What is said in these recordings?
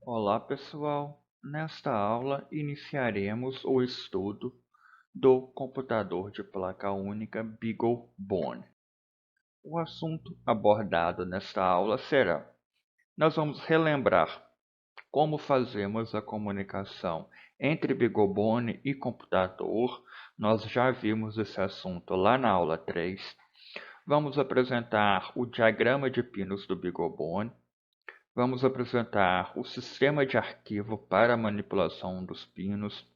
Olá, pessoal! Nesta aula, iniciaremos o estudo do computador de placa única BeagleBone. O assunto abordado nesta aula será: nós vamos relembrar como fazemos a comunicação entre BeagleBone e computador. Nós já vimos esse assunto lá na aula 3. Vamos apresentar o diagrama de pinos do BeagleBone. Vamos apresentar o sistema de arquivo para manipulação dos pinos.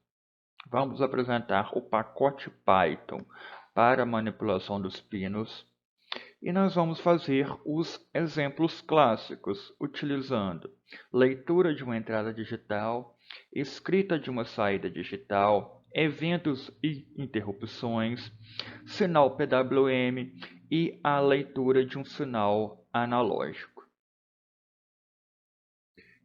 Vamos apresentar o pacote Python para manipulação dos pinos. E nós vamos fazer os exemplos clássicos, utilizando leitura de uma entrada digital, escrita de uma saída digital, eventos e interrupções, sinal PWM e a leitura de um sinal analógico.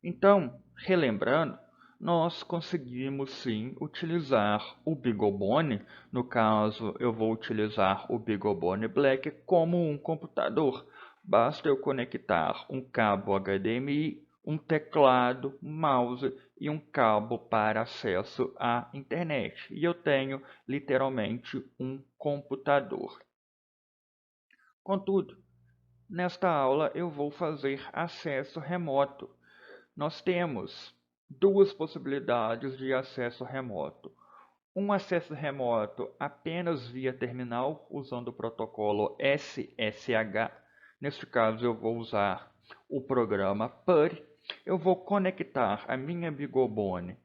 Então, relembrando, nós conseguimos sim utilizar o BeagleBone. No caso, eu vou utilizar o BeagleBone Black como um computador. Basta eu conectar um cabo HDMI, um teclado, mouse e um cabo para acesso à internet. E eu tenho literalmente um computador. Contudo, nesta aula eu vou fazer acesso remoto. Nós temos duas possibilidades de acesso remoto. Um acesso remoto apenas via terminal, usando o protocolo SSH. Neste caso, eu vou usar o programa PuTTY. Eu vou conectar a minha BeagleBone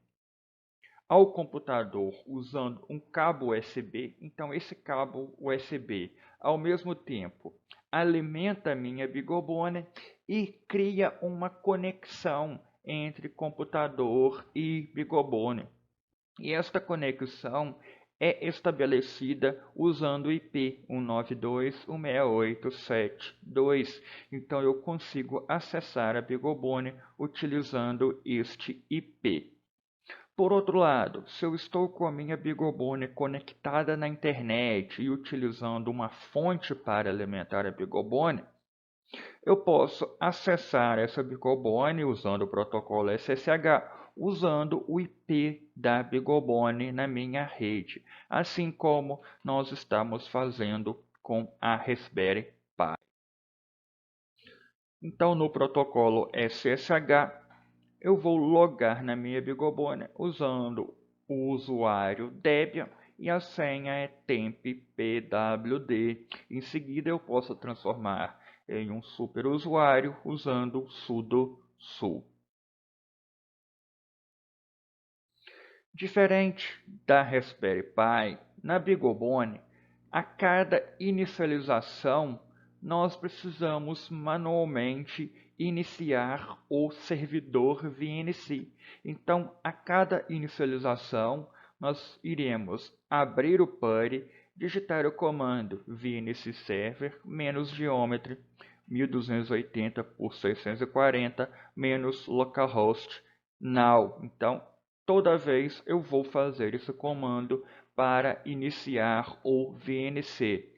ao computador usando um cabo USB. Então, esse cabo USB, ao mesmo tempo, alimenta a minha BeagleBone e cria uma conexão entre computador e BeagleBone. E esta conexão é estabelecida usando o IP 192.168.7.2. Então eu consigo acessar a BeagleBone utilizando este IP. Por outro lado, se eu estou com a minha BeagleBone conectada na internet e utilizando uma fonte para alimentar a BeagleBone, eu posso acessar essa BeagleBone usando o protocolo SSH, usando o IP da BeagleBone na minha rede, assim como nós estamos fazendo com a Raspberry Pi. Então, no protocolo SSH, eu vou logar na minha BeagleBone usando o usuário Debian e a senha é temppwd. Em seguida, eu posso transformar em um superusuário usando o sudo su. Diferente da Raspberry Pi, na BeagleBone, a cada inicialização nós precisamos manualmente iniciar o servidor VNC. Então, a cada inicialização, nós iremos abrir o PuTTY, digitar o comando VNC server -geometry 1280 por 640 localhost now. Então, toda vez eu vou fazer esse comando para iniciar o VNC.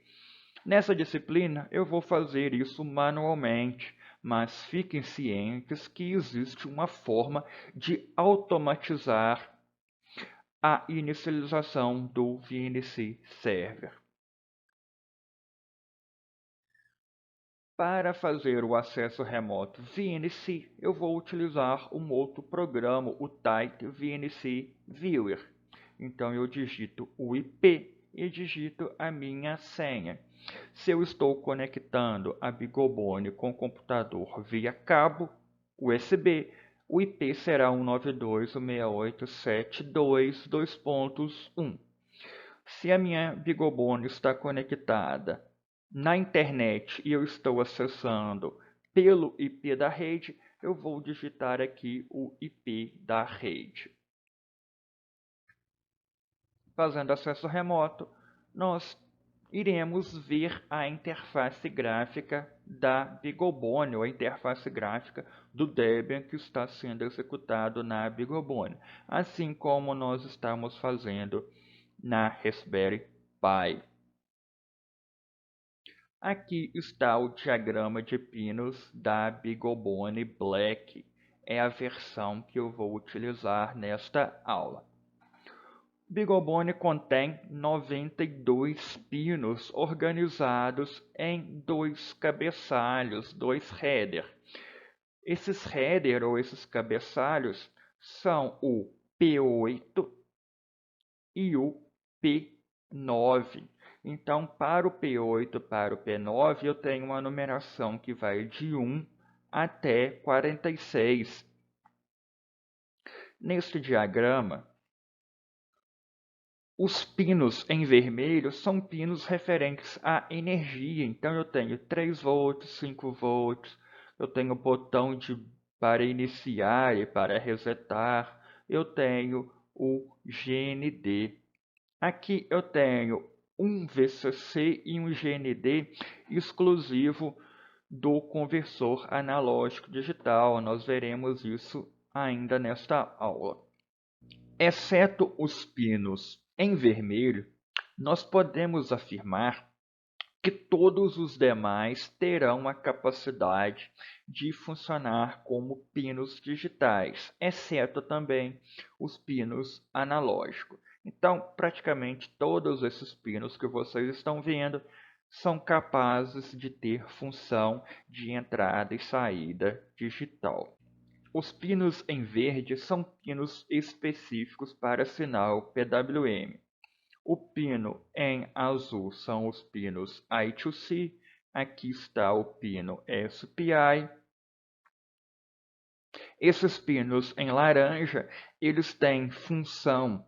Nessa disciplina eu vou fazer isso manualmente, mas fiquem cientes que existe uma forma de automatizar a inicialização do VNC Server. Para fazer o acesso remoto VNC, eu vou utilizar um outro programa, o Tight VNC Viewer. Então eu digito o IP e digito a minha senha. Se eu estou conectando a BeagleBone com o computador via cabo USB, o IP será 192.168.7.2.1. Se a minha BeagleBone está conectada na internet e eu estou acessando pelo IP da rede, eu vou digitar aqui o IP da rede. Fazendo acesso remoto, nós iremos ver a interface gráfica da BeagleBone, ou a interface gráfica do Debian que está sendo executado na BeagleBone, assim como nós estamos fazendo na Raspberry Pi. Aqui está o diagrama de pinos da BeagleBone Black. é a versão que eu vou utilizar nesta aula. BeagleBone contém 92 pinos organizados em 2 cabeçalhos, 2 headers. Esses headers ou esses cabeçalhos são o P8 e o P9. Então, para o P8 e para o P9, eu tenho uma numeração que vai de 1 até 46. Neste diagrama, os pinos em vermelho são pinos referentes à energia. Então, eu tenho 3 volts, 5 volts, eu tenho botão para iniciar e para resetar, eu tenho o GND. Aqui eu tenho um VCC e um GND exclusivo do conversor analógico digital. Nós veremos isso ainda nesta aula. Exceto os pinos em vermelho, nós podemos afirmar que todos os demais terão a capacidade de funcionar como pinos digitais, exceto também os pinos analógicos. Então, praticamente todos esses pinos que vocês estão vendo são capazes de ter função de entrada e saída digital. Os pinos em verde são pinos específicos para sinal PWM. O pino em azul são os pinos I2C, aqui está o pino SPI. Esses pinos em laranja, eles têm função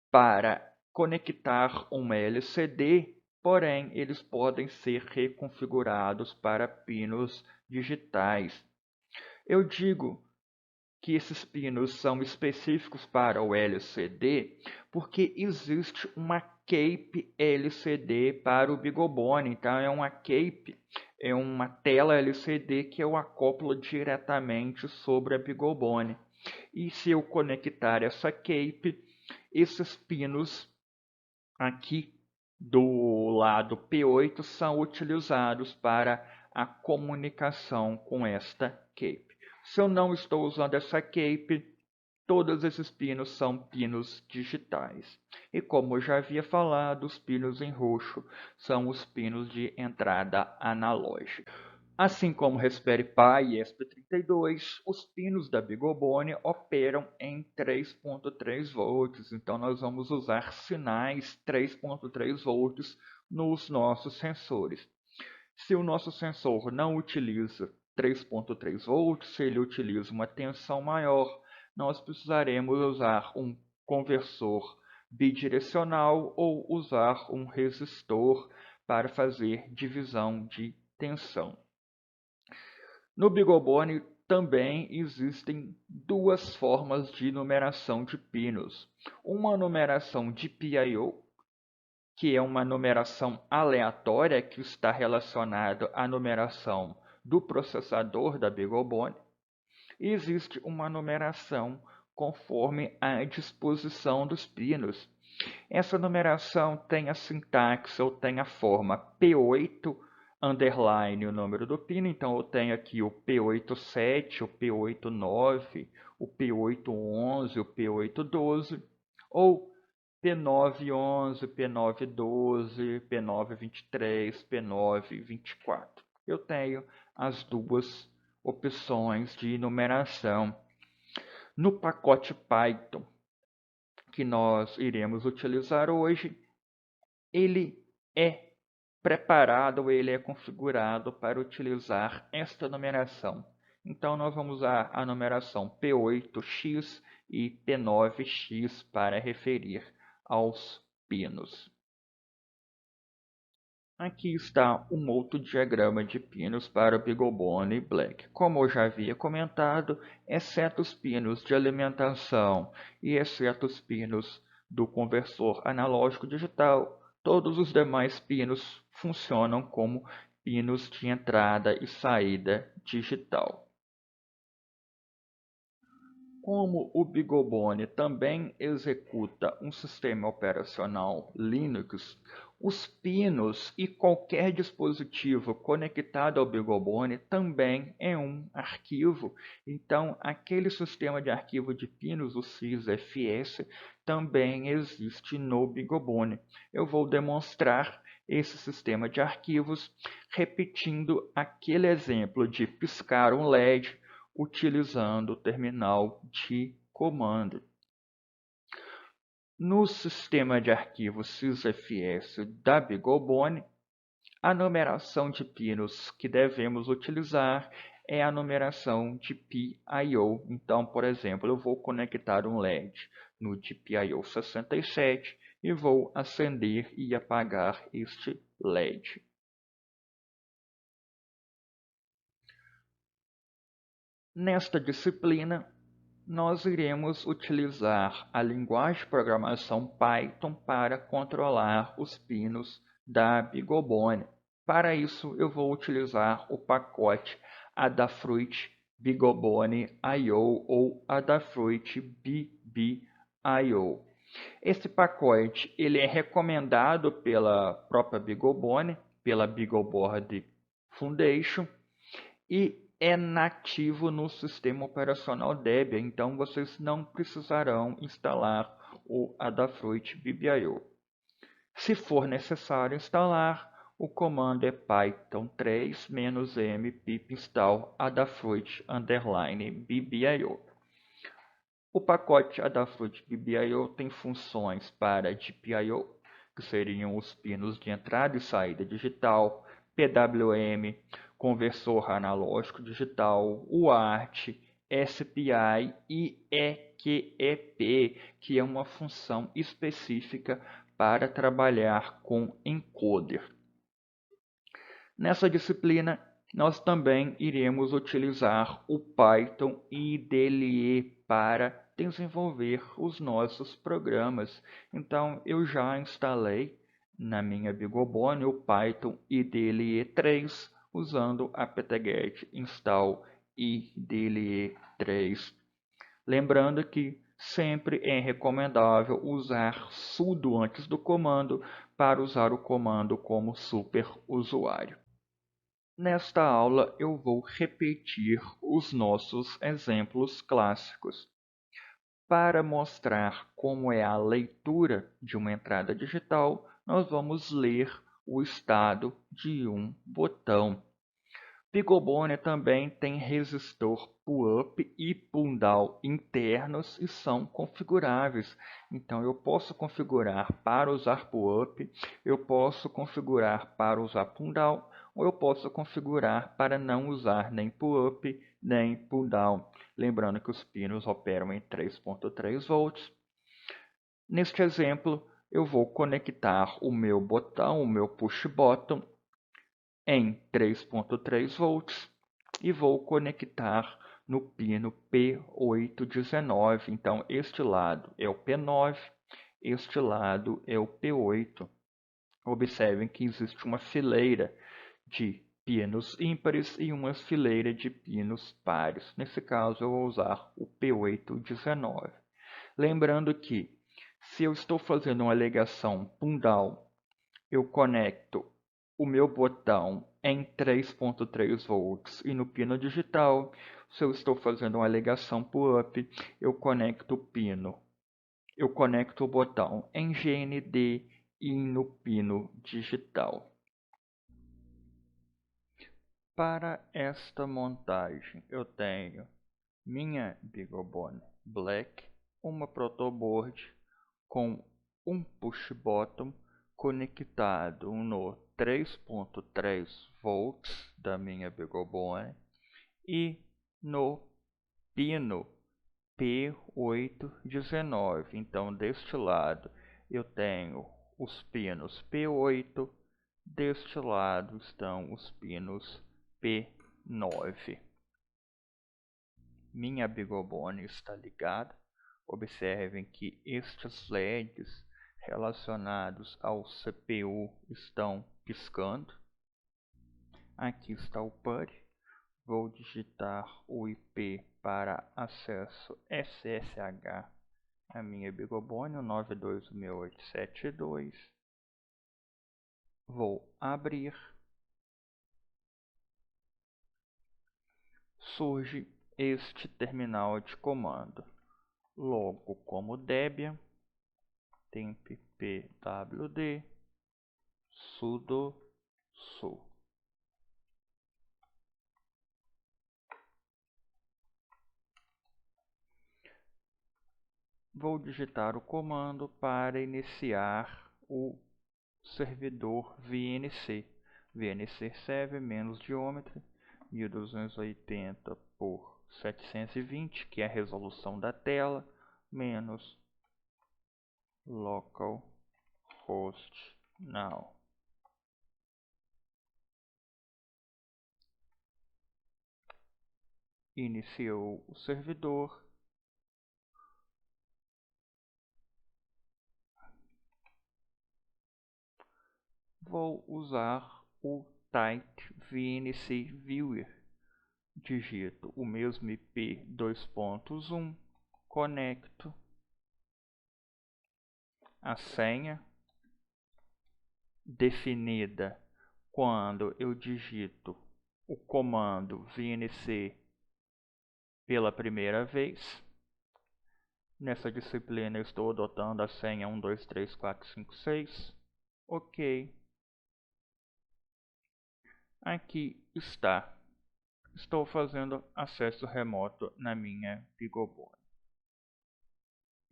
para conectar um LCD, porém eles podem ser reconfigurados para pinos digitais. Eu digo que esses pinos são específicos para o LCD porque existe uma cape LCD para o BeagleBone. Então é uma cape, é uma tela LCD que eu acoplo diretamente sobre a BeagleBone. E se eu conectar essa cape, esses pinos aqui do lado P8 são utilizados para a comunicação com esta cape. Se eu não estou usando essa cape, todos esses pinos são pinos digitais. E como eu já havia falado, os pinos em roxo são os pinos de entrada analógica. Assim como Raspberry Pi e ESP32, os pinos da BeagleBone operam em 3.3 volts. Então nós vamos usar sinais 3.3 volts nos nossos sensores. Se o nosso sensor não utiliza 3.3 volts, se ele utiliza uma tensão maior, nós precisaremos usar um conversor bidirecional ou usar um resistor para fazer divisão de tensão. No BeagleBone também existem duas formas de numeração de pinos. Uma numeração de PIO, que é uma numeração aleatória que está relacionada à numeração do processador da BeagleBone. E existe uma numeração conforme a disposição dos pinos. Essa numeração tem a sintaxe ou tem a forma P8 underline o número do pino. Então eu tenho aqui o P87, o P89, o P811, o P812, ou P911, P912, P923, P924. Eu tenho as duas opções de numeração. No pacote Python que nós iremos utilizar hoje, ele é preparado, ele é configurado para utilizar esta numeração. Então nós vamos usar a numeração P8x e P9x para referir aos pinos. Aqui está um outro diagrama de pinos para o BeagleBone Black. Como eu já havia comentado, exceto os pinos de alimentação e exceto os pinos do conversor analógico digital, todos os demais pinos funcionam como pinos de entrada e saída digital. Como o BeagleBone também executa um sistema operacional Linux, os pinos e qualquer dispositivo conectado ao BeagleBone também é um arquivo. Então, aquele sistema de arquivo de pinos, o sysfs, também existe no BeagleBone. Eu vou demonstrar esse sistema de arquivos repetindo aquele exemplo de piscar um LED utilizando o terminal de comando. No sistema de arquivos sysfs da BeagleBone, a numeração de pinos que devemos utilizar é a numeração de PIO. Então, por exemplo, eu vou conectar um LED no de PIO 67 e vou acender e apagar este LED. Nesta disciplina, nós iremos utilizar a linguagem de programação Python para controlar os pinos da BeagleBone. Para isso, eu vou utilizar o pacote Adafruit BeagleBone IO ou Adafruit BB.io. Esse pacote ele é recomendado pela própria BeagleBone, pela BeagleBoard Foundation, e é nativo no sistema operacional Debian, então vocês não precisarão instalar o Adafruit BB.io. Se for necessário instalar, o comando é python 3-m pip install adafruit _bb.io. O pacote Adafruit BB.io tem funções para GPIO, que seriam os pinos de entrada e saída digital, PWM, conversor analógico digital, UART, SPI e EQEP, que é uma função específica para trabalhar com encoder. Nessa disciplina, nós também iremos utilizar o Python IDLE para desenvolver os nossos programas. Então, eu já instalei na minha BeagleBone o Python IDLE 3 usando apt-get install IDLE 3. Lembrando que sempre é recomendável usar sudo antes do comando para usar o comando como superusuário. Nesta aula eu vou repetir os nossos exemplos clássicos. Para mostrar como é a leitura de uma entrada digital, nós vamos ler o estado de um botão. BeagleBone também tem resistor pull-up e pull-down internos e são configuráveis. Então eu posso configurar para usar pull-up, eu posso configurar para usar pull-down, ou eu posso configurar para não usar nem pull-up nem pull-down. Lembrando que os pinos operam em 3.3 volts. Neste exemplo, eu vou conectar o meu botão, o meu push button, em 3.3 volts e vou conectar no pino P819. Então, este lado é o P9, este lado é o P8. Observem que existe uma fileira de pinos ímpares e uma fileira de pinos pares. Nesse caso, eu vou usar o P819. Lembrando que, se eu estou fazendo uma ligação pull-down, eu conecto o meu botão em 3.3 volts e no pino digital, se eu estou fazendo uma ligação pull-up, eu conecto o botão em GND e no pino digital. Para esta montagem, eu tenho minha BeagleBone Black, uma protoboard com um push button conectado no 3.3 volts da minha BeagleBone e no pino P819. Então, deste lado eu tenho os pinos P8, deste lado estão os pinos P9. Minha BeagleBone está ligada. Observem que estes LEDs relacionados ao CPU estão piscando. Aqui está o PUD. Vou digitar o IP para acesso SSH, a minha BeagleBone, 92.168.7.2. Vou abrir. Surge este terminal de comando. Logo como Debian, temp pwd sudo su. Vou digitar o comando para iniciar o servidor VNC. VNC serve menos diâmetro 1280 por 720, que é a resolução da tela, menos localhost now. Iniciou o servidor. Vou usar o Tight VNC Viewer. Digito o mesmo IP 2.1, conecto a senha definida quando eu digito o comando VNC pela primeira vez. Nessa disciplina eu estou adotando a senha 123456. Ok. Aqui está. Estou fazendo acesso remoto na minha BeagleBone.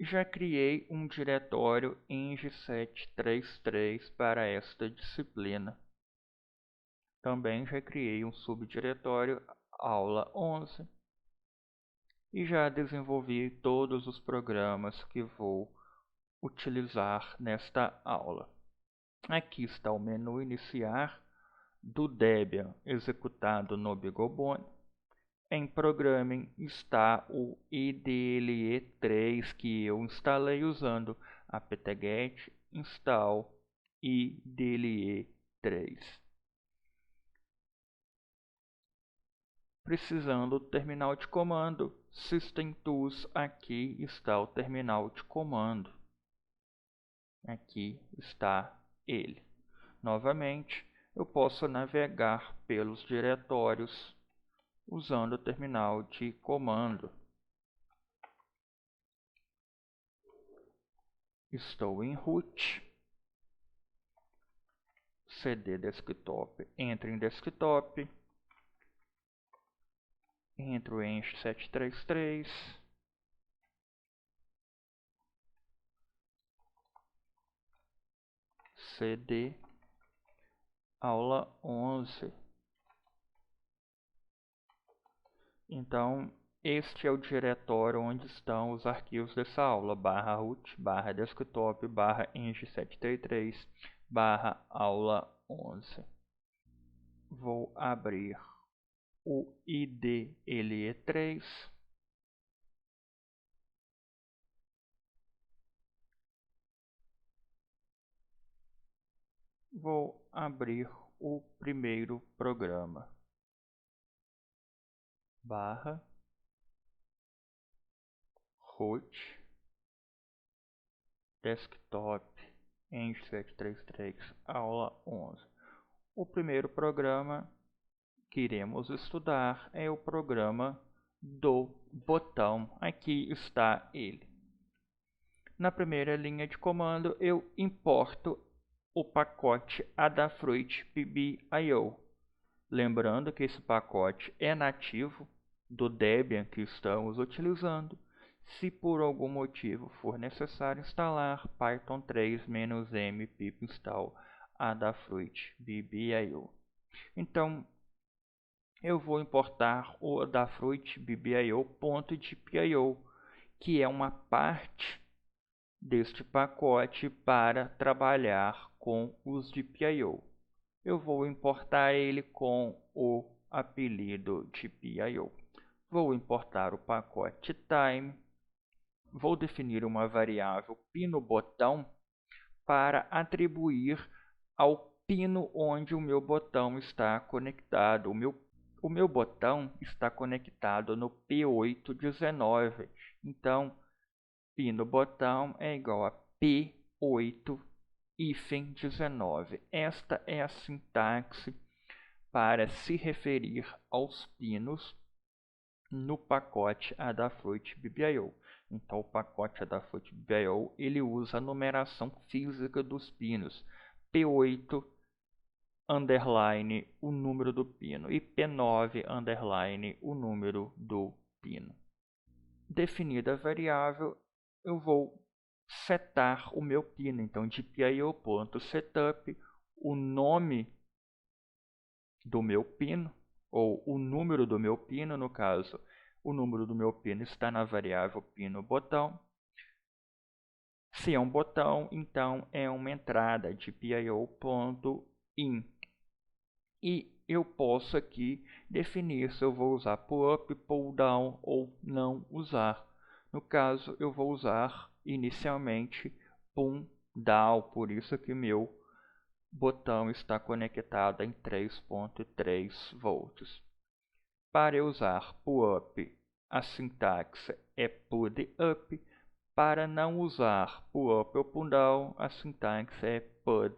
Já criei um diretório eng733 para esta disciplina. Também já criei um subdiretório aula 11 e já desenvolvi todos os programas que vou utilizar nesta aula. Aqui está o menu iniciar do Debian executado no BeagleBone. Em Programming está o IDLE3 que eu instalei usando apt-get install IDLE3. Precisando do terminal de comando, System Tools, aqui está o terminal de comando. Aqui está ele. Novamente, eu posso navegar pelos diretórios usando o terminal de comando. Estou em root. CD desktop. Entro em desktop. Entro em eng733. CD aula 11. Então, este é o diretório onde estão os arquivos dessa aula, /root, /desktop, /eng733, /aula 11. Vou abrir o IDLE3. Vou abrir o primeiro programa. /root desktop eng733 aula 11. O primeiro programa que iremos estudar é o programa do botão. Aqui está ele. Na primeira linha de comando eu importo o pacote Adafruit BBIO. Lembrando que esse pacote é nativo do Debian que estamos utilizando. Se por algum motivo for necessário instalar Python 3-m pip install Adafruit BBIO. Então, eu vou importar o Adafruit BBIO.dpio, que é uma parte deste pacote para trabalhar com os DPIO. Eu vou importar ele com o apelido DPIO. Vou importar o pacote time. Vou definir uma variável pino-botão para atribuir ao pino onde o meu botão está conectado, O meu botão está conectado no P819, então pino botão é igual a P8-19. Esta é a sintaxe para se referir aos pinos no pacote Adafruit BBIO. Então o pacote Adafruit BBIO ele usa a numeração física dos pinos, P8 underline o número do pino e P9 underline o número do pino. Definida a variável, eu vou setar o meu pino. Então de PIO.setup, o nome do meu pino, ou o número do meu pino, no caso, o número do meu pino está na variável pino botão. Se é um botão, então é uma entrada de PIO.in. E eu posso aqui definir se eu vou usar pull up, pull down ou não usar. No caso, eu vou usar inicialmente pull down, por isso que meu botão está conectado em 3.3 volts. Para eu usar pull up, a sintaxe é pull up. Para não usar pull up ou pull down, a sintaxe é pull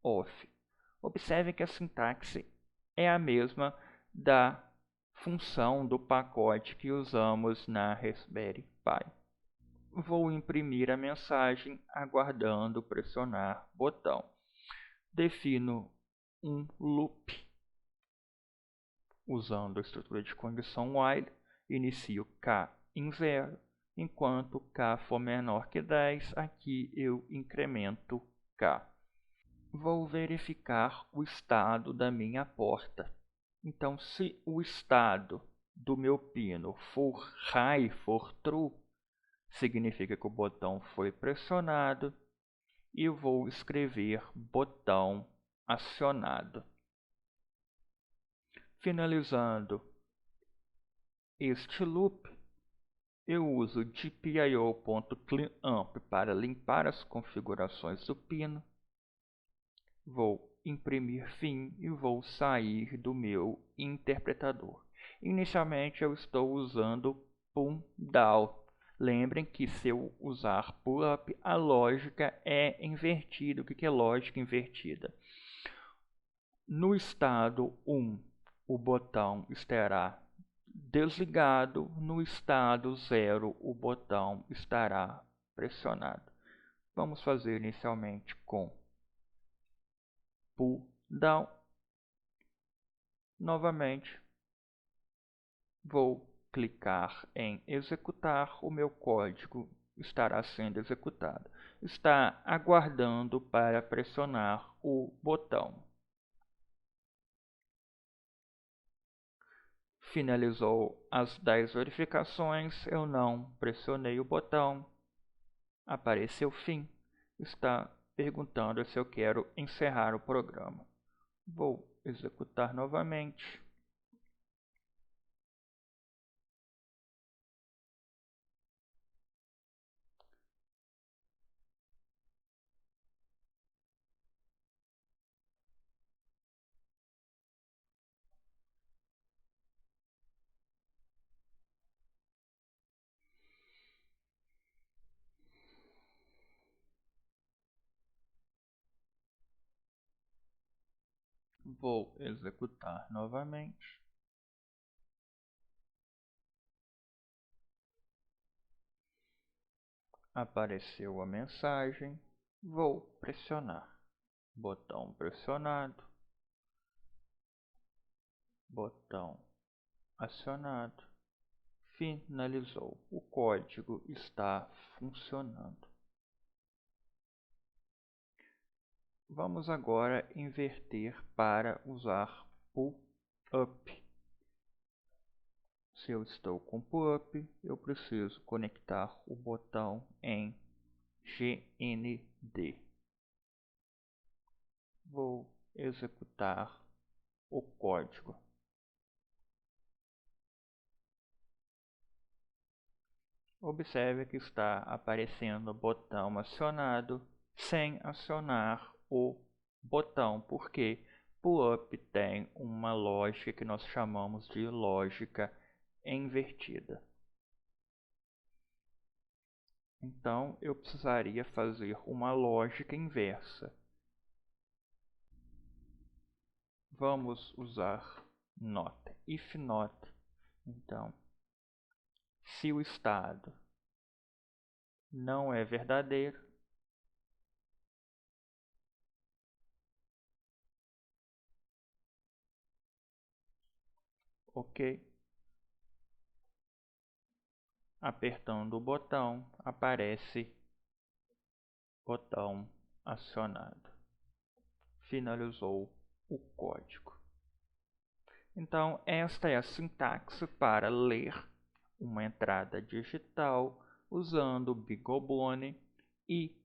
off. Observe que a sintaxe é a mesma da função do pacote que usamos na Raspberry Pi. Vou imprimir a mensagem aguardando pressionar botão. Defino um loop usando a estrutura de condição while. Inicio k em 0. Enquanto k for menor que 10, aqui eu incremento k. Vou verificar o estado da minha porta. Então, se o estado do meu pino for high, for true, significa que o botão foi pressionado, e eu vou escrever botão acionado. Finalizando este loop, eu uso dpio.cleanup para limpar as configurações do pino. Vou imprimir fim e vou sair do meu interpretador. Inicialmente eu estou usando pull down. Lembrem que se eu usar pull up, a lógica é invertida. O que é lógica invertida? No estado 1, o botão estará desligado. No estado 0, o botão estará pressionado. Vamos fazer inicialmente com pull down. Novamente, vou clicar em executar. O meu código estará sendo executado. Está aguardando para pressionar o botão. Finalizou as 10 verificações. Eu não pressionei o botão. Apareceu fim. Está perguntando se eu quero encerrar o programa. Vou executar novamente. Vou executar novamente. Apareceu a mensagem. Vou pressionar. Botão pressionado. Botão acionado. Finalizou. O código está funcionando. Vamos agora inverter para usar pull up. Se eu estou com pull up, eu preciso conectar o botão em GND. Vou executar o código. Observe que está aparecendo o botão acionado sem acionar o botão. Por quê? PUP tem uma lógica que nós chamamos de lógica invertida. Então, eu precisaria fazer uma lógica inversa. Vamos usar not. If not, então, se o estado não é verdadeiro, ok. Apertando o botão, aparece botão acionado. Finalizou o código. Então, esta é a sintaxe para ler uma entrada digital usando BeagleBone e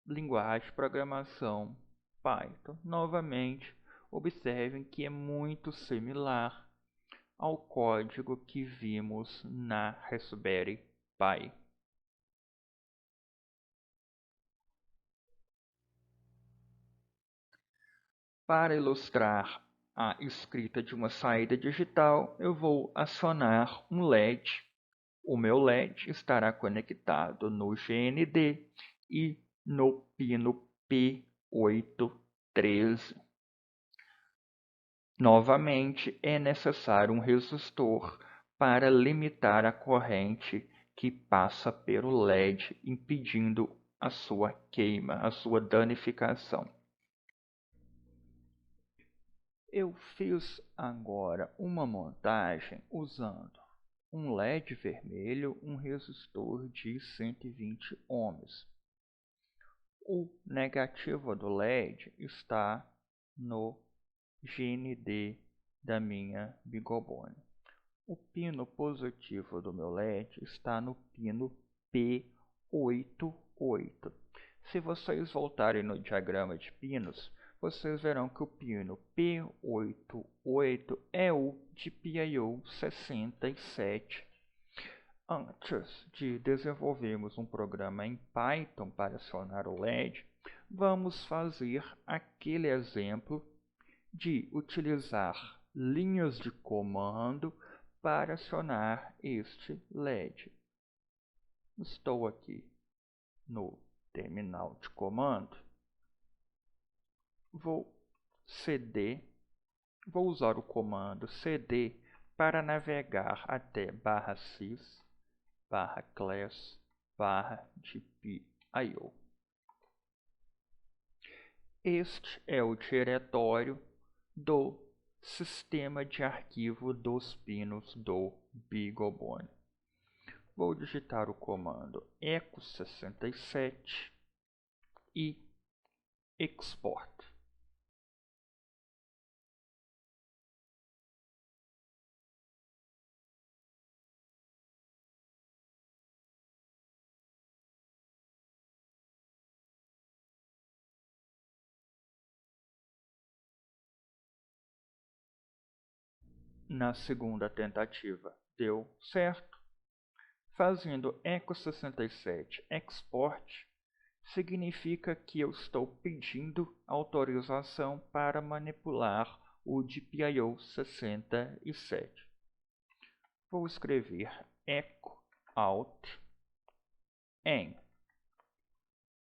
linguagem de programação Python. Novamente, observem que é muito similar ao código que vimos na Raspberry Pi. Para ilustrar a escrita de uma saída digital, eu vou acionar um LED. O meu LED estará conectado no GND e no pino P813. Novamente, é necessário um resistor para limitar a corrente que passa pelo LED, impedindo a sua queima, a sua danificação. Eu fiz agora uma montagem usando um LED vermelho, um resistor de 120 ohms. O negativo do LED está no GND da minha BeagleBone. O pino positivo do meu LED está no pino P88. Se vocês voltarem no diagrama de pinos, vocês verão que o pino P88 é o GPIO 67. Antes de desenvolvermos um programa em Python para acionar o LED, vamos fazer aquele exemplo de utilizar linhas de comando para acionar este LED. Estou aqui no terminal de comando. Vou usar o comando cd para navegar até /sys /class /gpio. Este é o diretório do sistema de arquivo dos pinos do BeagleBone. Vou digitar o comando echo67 e export. Na segunda tentativa deu certo. Fazendo echo67 export significa que eu estou pedindo autorização para manipular o GPIO 67. Vou escrever echo out em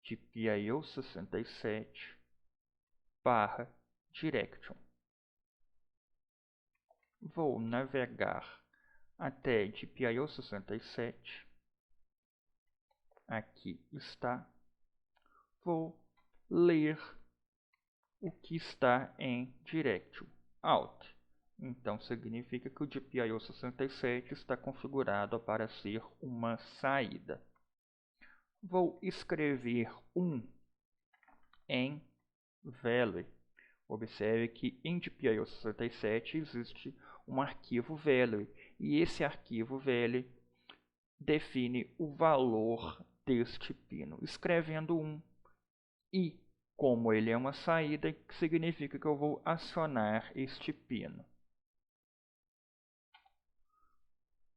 GPIO 67 /direction. Vou navegar até GPIO 67. Aqui está. Vou ler o que está em direction out. Então significa que o GPIO 67 está configurado para ser uma saída. Vou escrever em value. Observe que em GPIO 67 existe um arquivo value e esse arquivo value define o valor deste pino. Escrevendo e como ele é uma saída, significa que eu vou acionar este pino.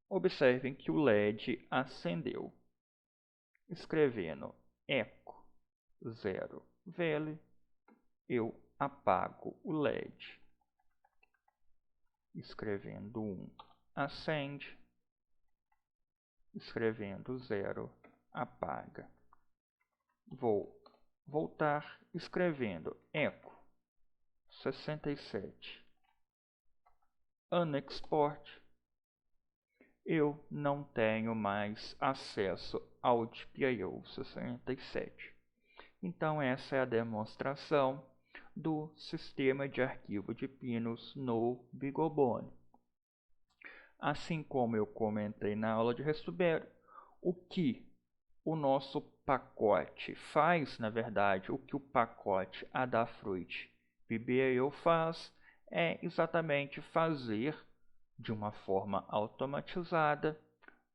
Observem que o LED acendeu. Escrevendo echo 0 value, eu apago o LED. Escrevendo 1, acende. Escrevendo 0, apaga. Vou voltar escrevendo echo 67 unexport. Eu não tenho mais acesso ao GPIO 67. Então essa é a demonstração do sistema de arquivo de pinos no BeagleBone. Assim como eu comentei na aula de Restubero, o que o nosso pacote faz, na verdade, o que o pacote Adafruit PBIO faz é exatamente fazer de uma forma automatizada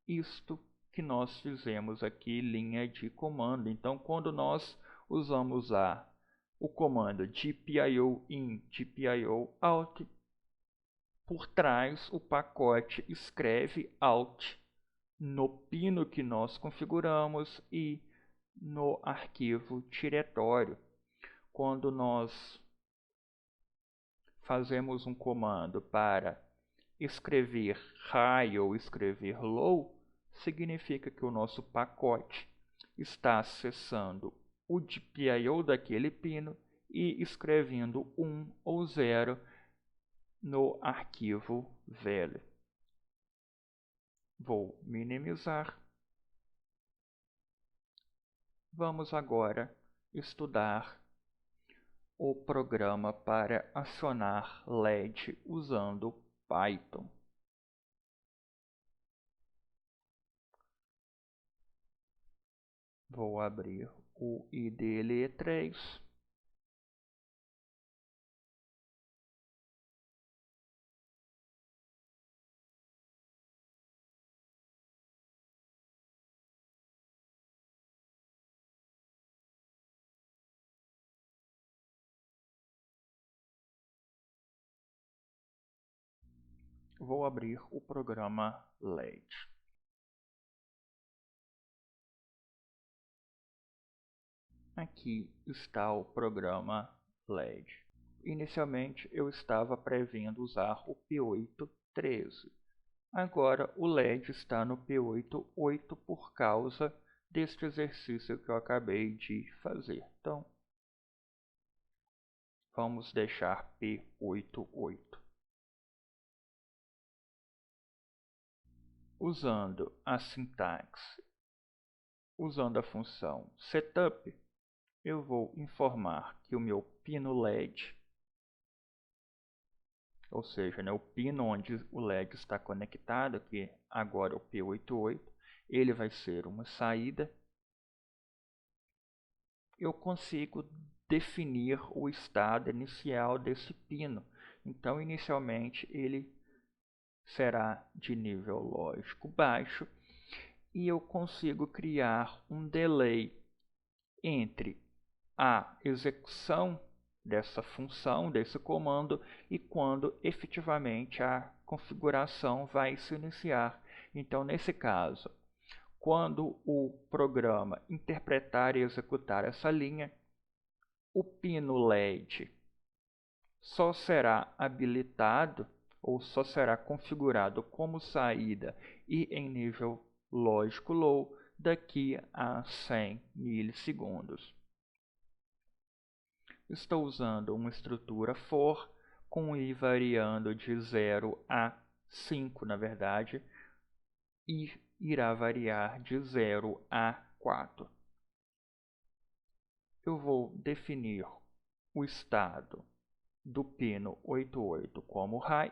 isto que nós fizemos aqui, linha de comando. Então, quando nós usamos o comando GPIO in, GPIO out, por trás o pacote escreve out no pino que nós configuramos e no arquivo diretório. Quando nós fazemos um comando para escrever high ou escrever low, significa que o nosso pacote está acessando o GPIO daquele pino e escrevendo 1 ou 0 no arquivo velho. Vou minimizar. Vamos agora estudar o programa para acionar LED usando Python. Vou abrir o IDLE3. Vou abrir o programa LED. Aqui está o programa LED. Inicialmente eu estava prevendo usar o P8.13. Agora o LED está no P8.8 por causa deste exercício que eu acabei de fazer. Então, vamos deixar P8.8. Usando a sintaxe, usando a função setup, eu vou informar que o meu pino LED, ou seja, o pino onde o LED está conectado, que agora é o P8.8, ele vai ser uma saída. Eu consigo definir o estado inicial desse pino. Então, inicialmente, ele será de nível lógico baixo e eu consigo criar um delay entre a execução dessa função, desse comando, e quando efetivamente a configuração vai se iniciar. Então, nesse caso, quando o programa interpretar e executar essa linha, o pino LED só será habilitado ou só será configurado como saída e em nível lógico low daqui a 100 milissegundos. Estou usando uma estrutura for com i variando de 0 a 5, na verdade, e irá variar de 0 a 4. Eu vou definir o estado do pino 88 como high,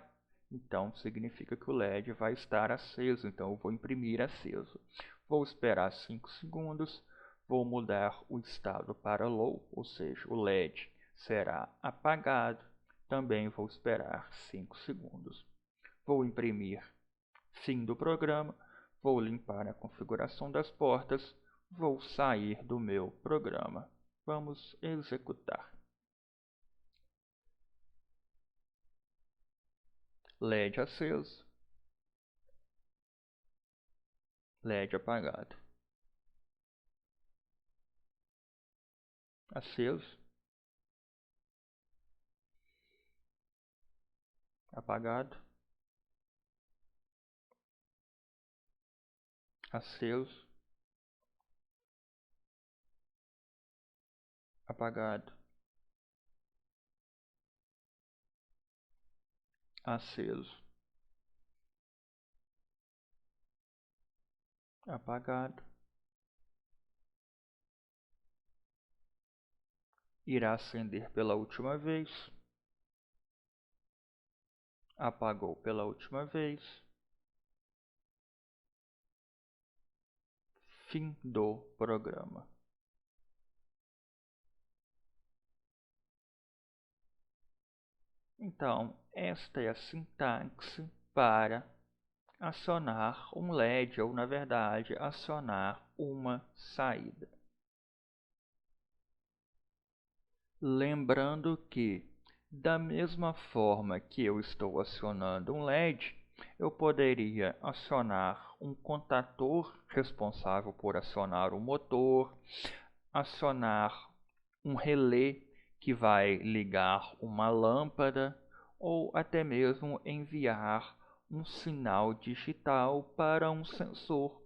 então significa que o LED vai estar aceso, então eu vou imprimir aceso. Vou esperar 5 segundos, vou mudar o estado para low, ou seja, o LED será apagado, também vou esperar 5 segundos. Vou imprimir fim do programa, vou limpar a configuração das portas, vou sair do meu programa. Vamos executar. LED aceso, LED apagado, aceso, apagado, aceso, apagado, aceso, apagado, irá acender pela última vez, apagou pela última vez, fim do programa. Então, esta é a sintaxe para acionar um LED, ou na verdade, acionar uma saída. Lembrando que, da mesma forma que eu estou acionando um LED, eu poderia acionar um contator responsável por acionar o motor, acionar um relé que vai ligar uma lâmpada, ou até mesmo enviar um sinal digital para um sensor,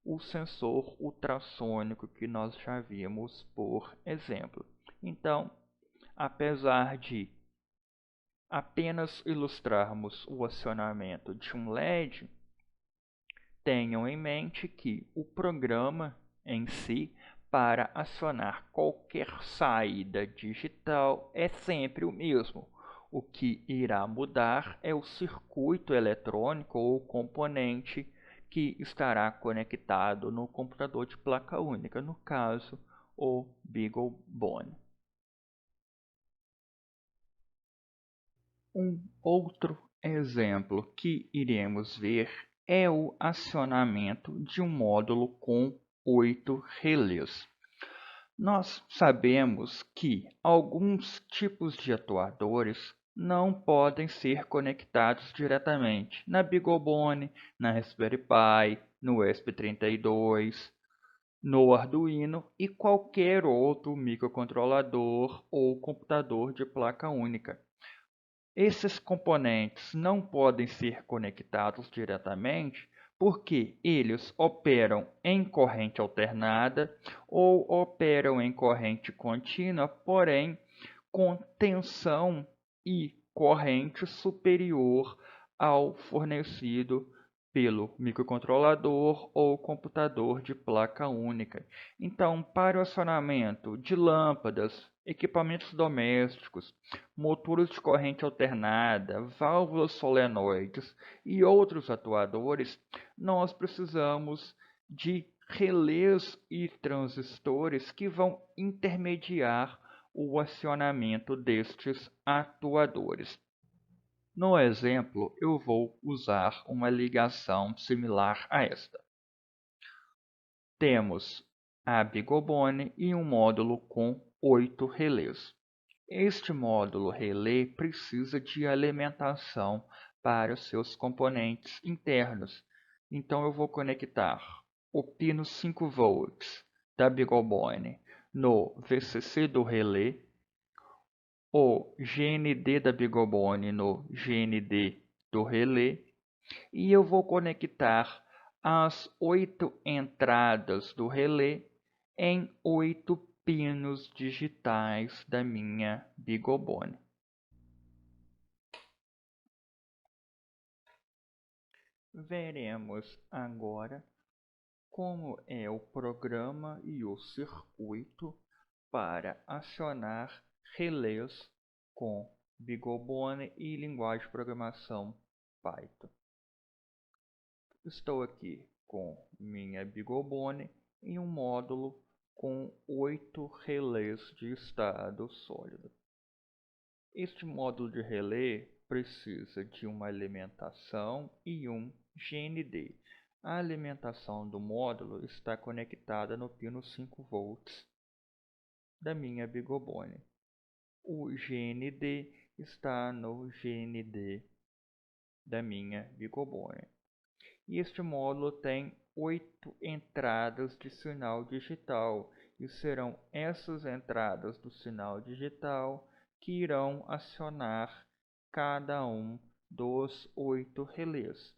o sensor ultrassônico que nós já vimos por exemplo. Então, apesar de apenas ilustrarmos o acionamento de um LED, tenham em mente que o programa em si, para acionar qualquer saída digital, é sempre o mesmo. O que irá mudar é o circuito eletrônico ou componente que estará conectado no computador de placa única, no caso, o BeagleBone. Um outro exemplo que iremos ver é o acionamento de um módulo com 8 relés. Nós sabemos que alguns tipos de atuadores não podem ser conectados diretamente na BeagleBone, na Raspberry Pi, no ESP32, no Arduino e qualquer outro microcontrolador ou computador de placa única. Esses componentes não podem ser conectados diretamente porque eles operam em corrente alternada ou operam em corrente contínua, porém com tensão e corrente superior ao fornecido pelo microcontrolador ou computador de placa única. Então, para o acionamento de lâmpadas, equipamentos domésticos, motores de corrente alternada, válvulas solenoides e outros atuadores, nós precisamos de relés e transistores que vão intermediar o acionamento destes atuadores. No exemplo, eu vou usar uma ligação similar a esta. Temos a BeagleBone e um módulo com 8 relés. Este módulo relé precisa de alimentação para os seus componentes internos. Então eu vou conectar o pino 5 volts da BeagleBone no VCC do relé, o GND da BeagleBone no GND do relé, e eu vou conectar as 8 entradas do relé em 8 pinos digitais da minha BeagleBone. Veremos agora como é o programa e o circuito para acionar relés com BeagleBone e linguagem de programação Python. Estou aqui com minha BeagleBone em um módulo com 8 relés de estado sólido. Este módulo de relé precisa de uma alimentação e um GND. A alimentação do módulo está conectada no pino 5 volts da minha BeagleBone. O GND está no GND da minha BeagleBone. E este módulo tem 8 entradas de sinal digital, e serão essas entradas do sinal digital que irão acionar cada um dos 8 relés.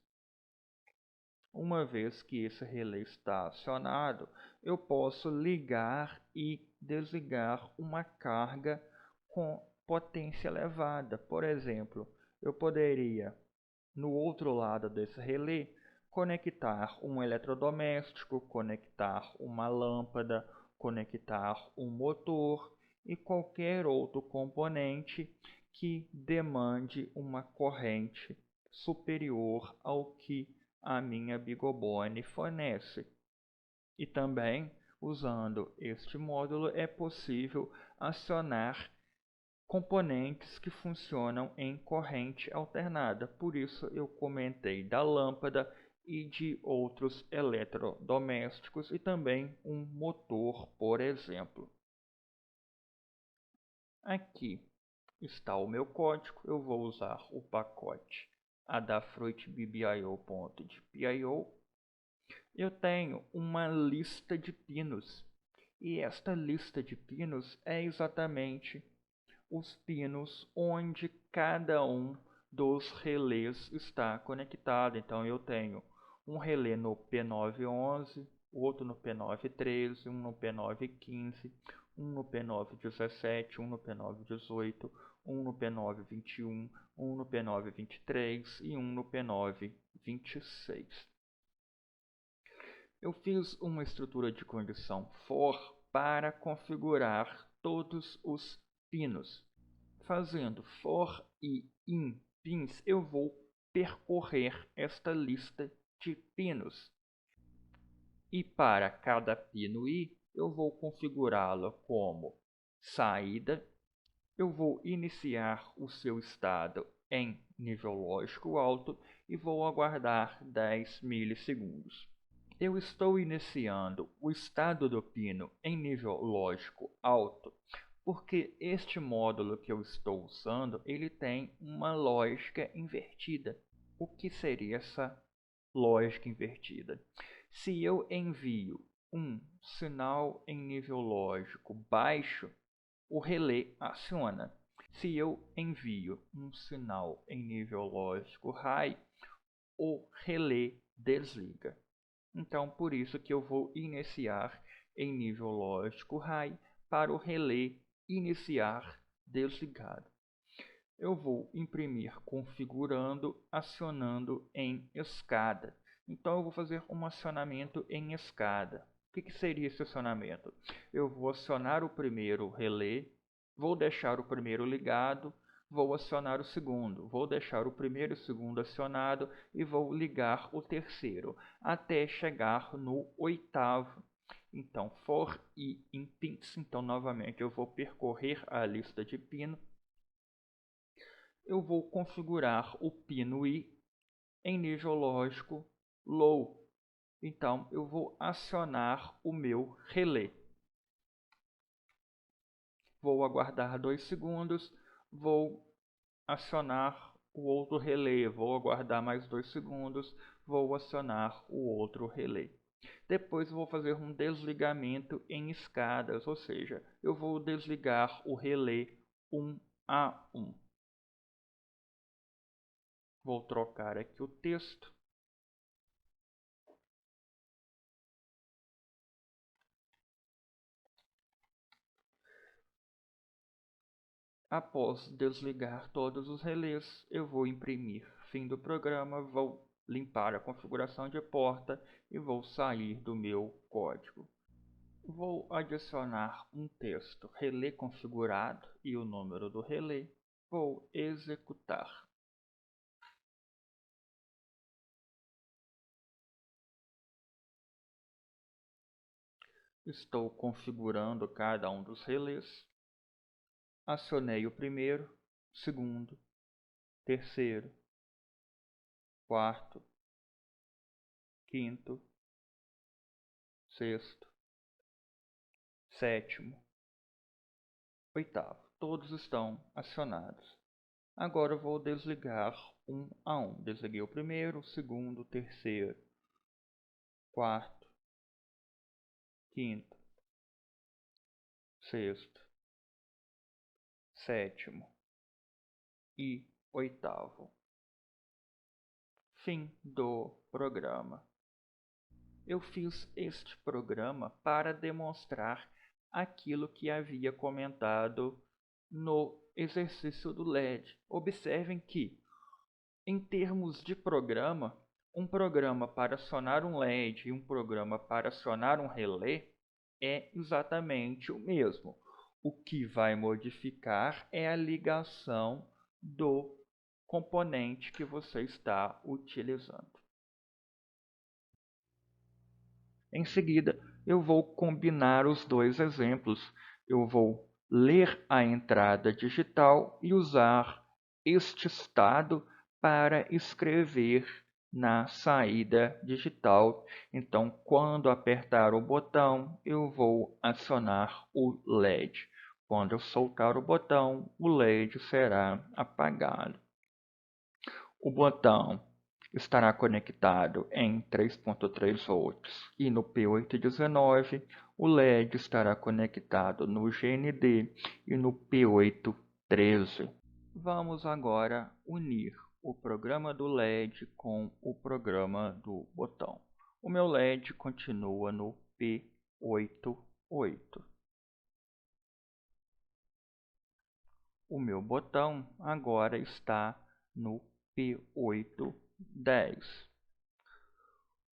Uma vez que esse relé está acionado, eu posso ligar e desligar uma carga com potência elevada. Por exemplo, eu poderia, no outro lado desse relé, conectar um eletrodoméstico, conectar uma lâmpada, conectar um motor e qualquer outro componente que demande uma corrente superior ao que a minha BeagleBone fornece. E também, usando este módulo, é possível acionar componentes que funcionam em corrente alternada. Por isso eu comentei da lâmpada e de outros eletrodomésticos e também um motor, por exemplo. Aqui está o meu código. Eu vou usar o pacote adafruitbbio.pio. Eu tenho uma lista de pinos e esta lista de pinos é exatamente os pinos onde cada um dos relés está conectado. Então eu tenho um relé no P911, outro no P913, um no P915, um no P917, um no P918, um no P921, um no P923 e um no P926. Eu fiz uma estrutura de condição for para configurar todos os pinos. Fazendo for e in pins, eu vou percorrer esta lista de pinos. E para cada pino i, eu vou configurá-lo como saída. Eu vou iniciar o seu estado em nível lógico alto e vou aguardar 10 milissegundos. Eu estou iniciando o estado do pino em nível lógico alto porque este módulo que eu estou usando, ele tem uma lógica invertida. O que seria essa lógica invertida? Se eu envio um sinal em nível lógico baixo, o relé aciona. Se eu envio um sinal em nível lógico high, o relé desliga. Então, por isso que eu vou iniciar em nível lógico high para o relé iniciar desligado. Eu vou imprimir configurando, acionando em escada. Então, eu vou fazer um acionamento em escada. O que seria esse acionamento? Eu vou acionar o primeiro relé, vou deixar o primeiro ligado, vou acionar o segundo, vou deixar o primeiro e o segundo acionado e vou ligar o terceiro, até chegar no oitavo. Então, for i in pins. Então, novamente, eu vou percorrer a lista de pino. Eu vou configurar o pino i em nível lógico low. Então, eu vou acionar o meu relé. Vou aguardar 2 segundos, vou acionar o outro relé, vou aguardar mais 2 segundos, vou acionar o outro relé. Depois vou fazer um desligamento em escadas, ou seja, eu vou desligar o relé 1 a 1. Vou trocar aqui o texto. Após desligar todos os relés, eu vou imprimir fim do programa, vou limpar a configuração de porta e vou sair do meu código. Vou adicionar um texto relé configurado e o número do relé. Vou executar. Estou configurando cada um dos relés. Acionei o primeiro, segundo, terceiro, quarto, quinto, sexto, sétimo, oitavo. Todos estão acionados. Agora eu vou desligar um a um. Desliguei o primeiro, segundo, terceiro, quarto, quinto, sexto, sétimo e oitavo. Fim do programa. Eu fiz este programa para demonstrar aquilo que havia comentado no exercício do LED. Observem que, em termos de programa, um programa para acionar um LED e um programa para acionar um relé é exatamente o mesmo. O que vai modificar é a ligação do componente que você está utilizando. Em seguida, eu vou combinar os dois exemplos. Eu vou ler a entrada digital e usar este estado para escrever na saída digital. Então, quando apertar o botão, eu vou acionar o LED. Quando eu soltar o botão, o LED será apagado. O botão estará conectado em 3.3 volts e no P819 o LED estará conectado no GND e no P813. Vamos agora unir o programa do LED com o programa do botão. O meu LED continua no P88. O meu botão agora está no P810.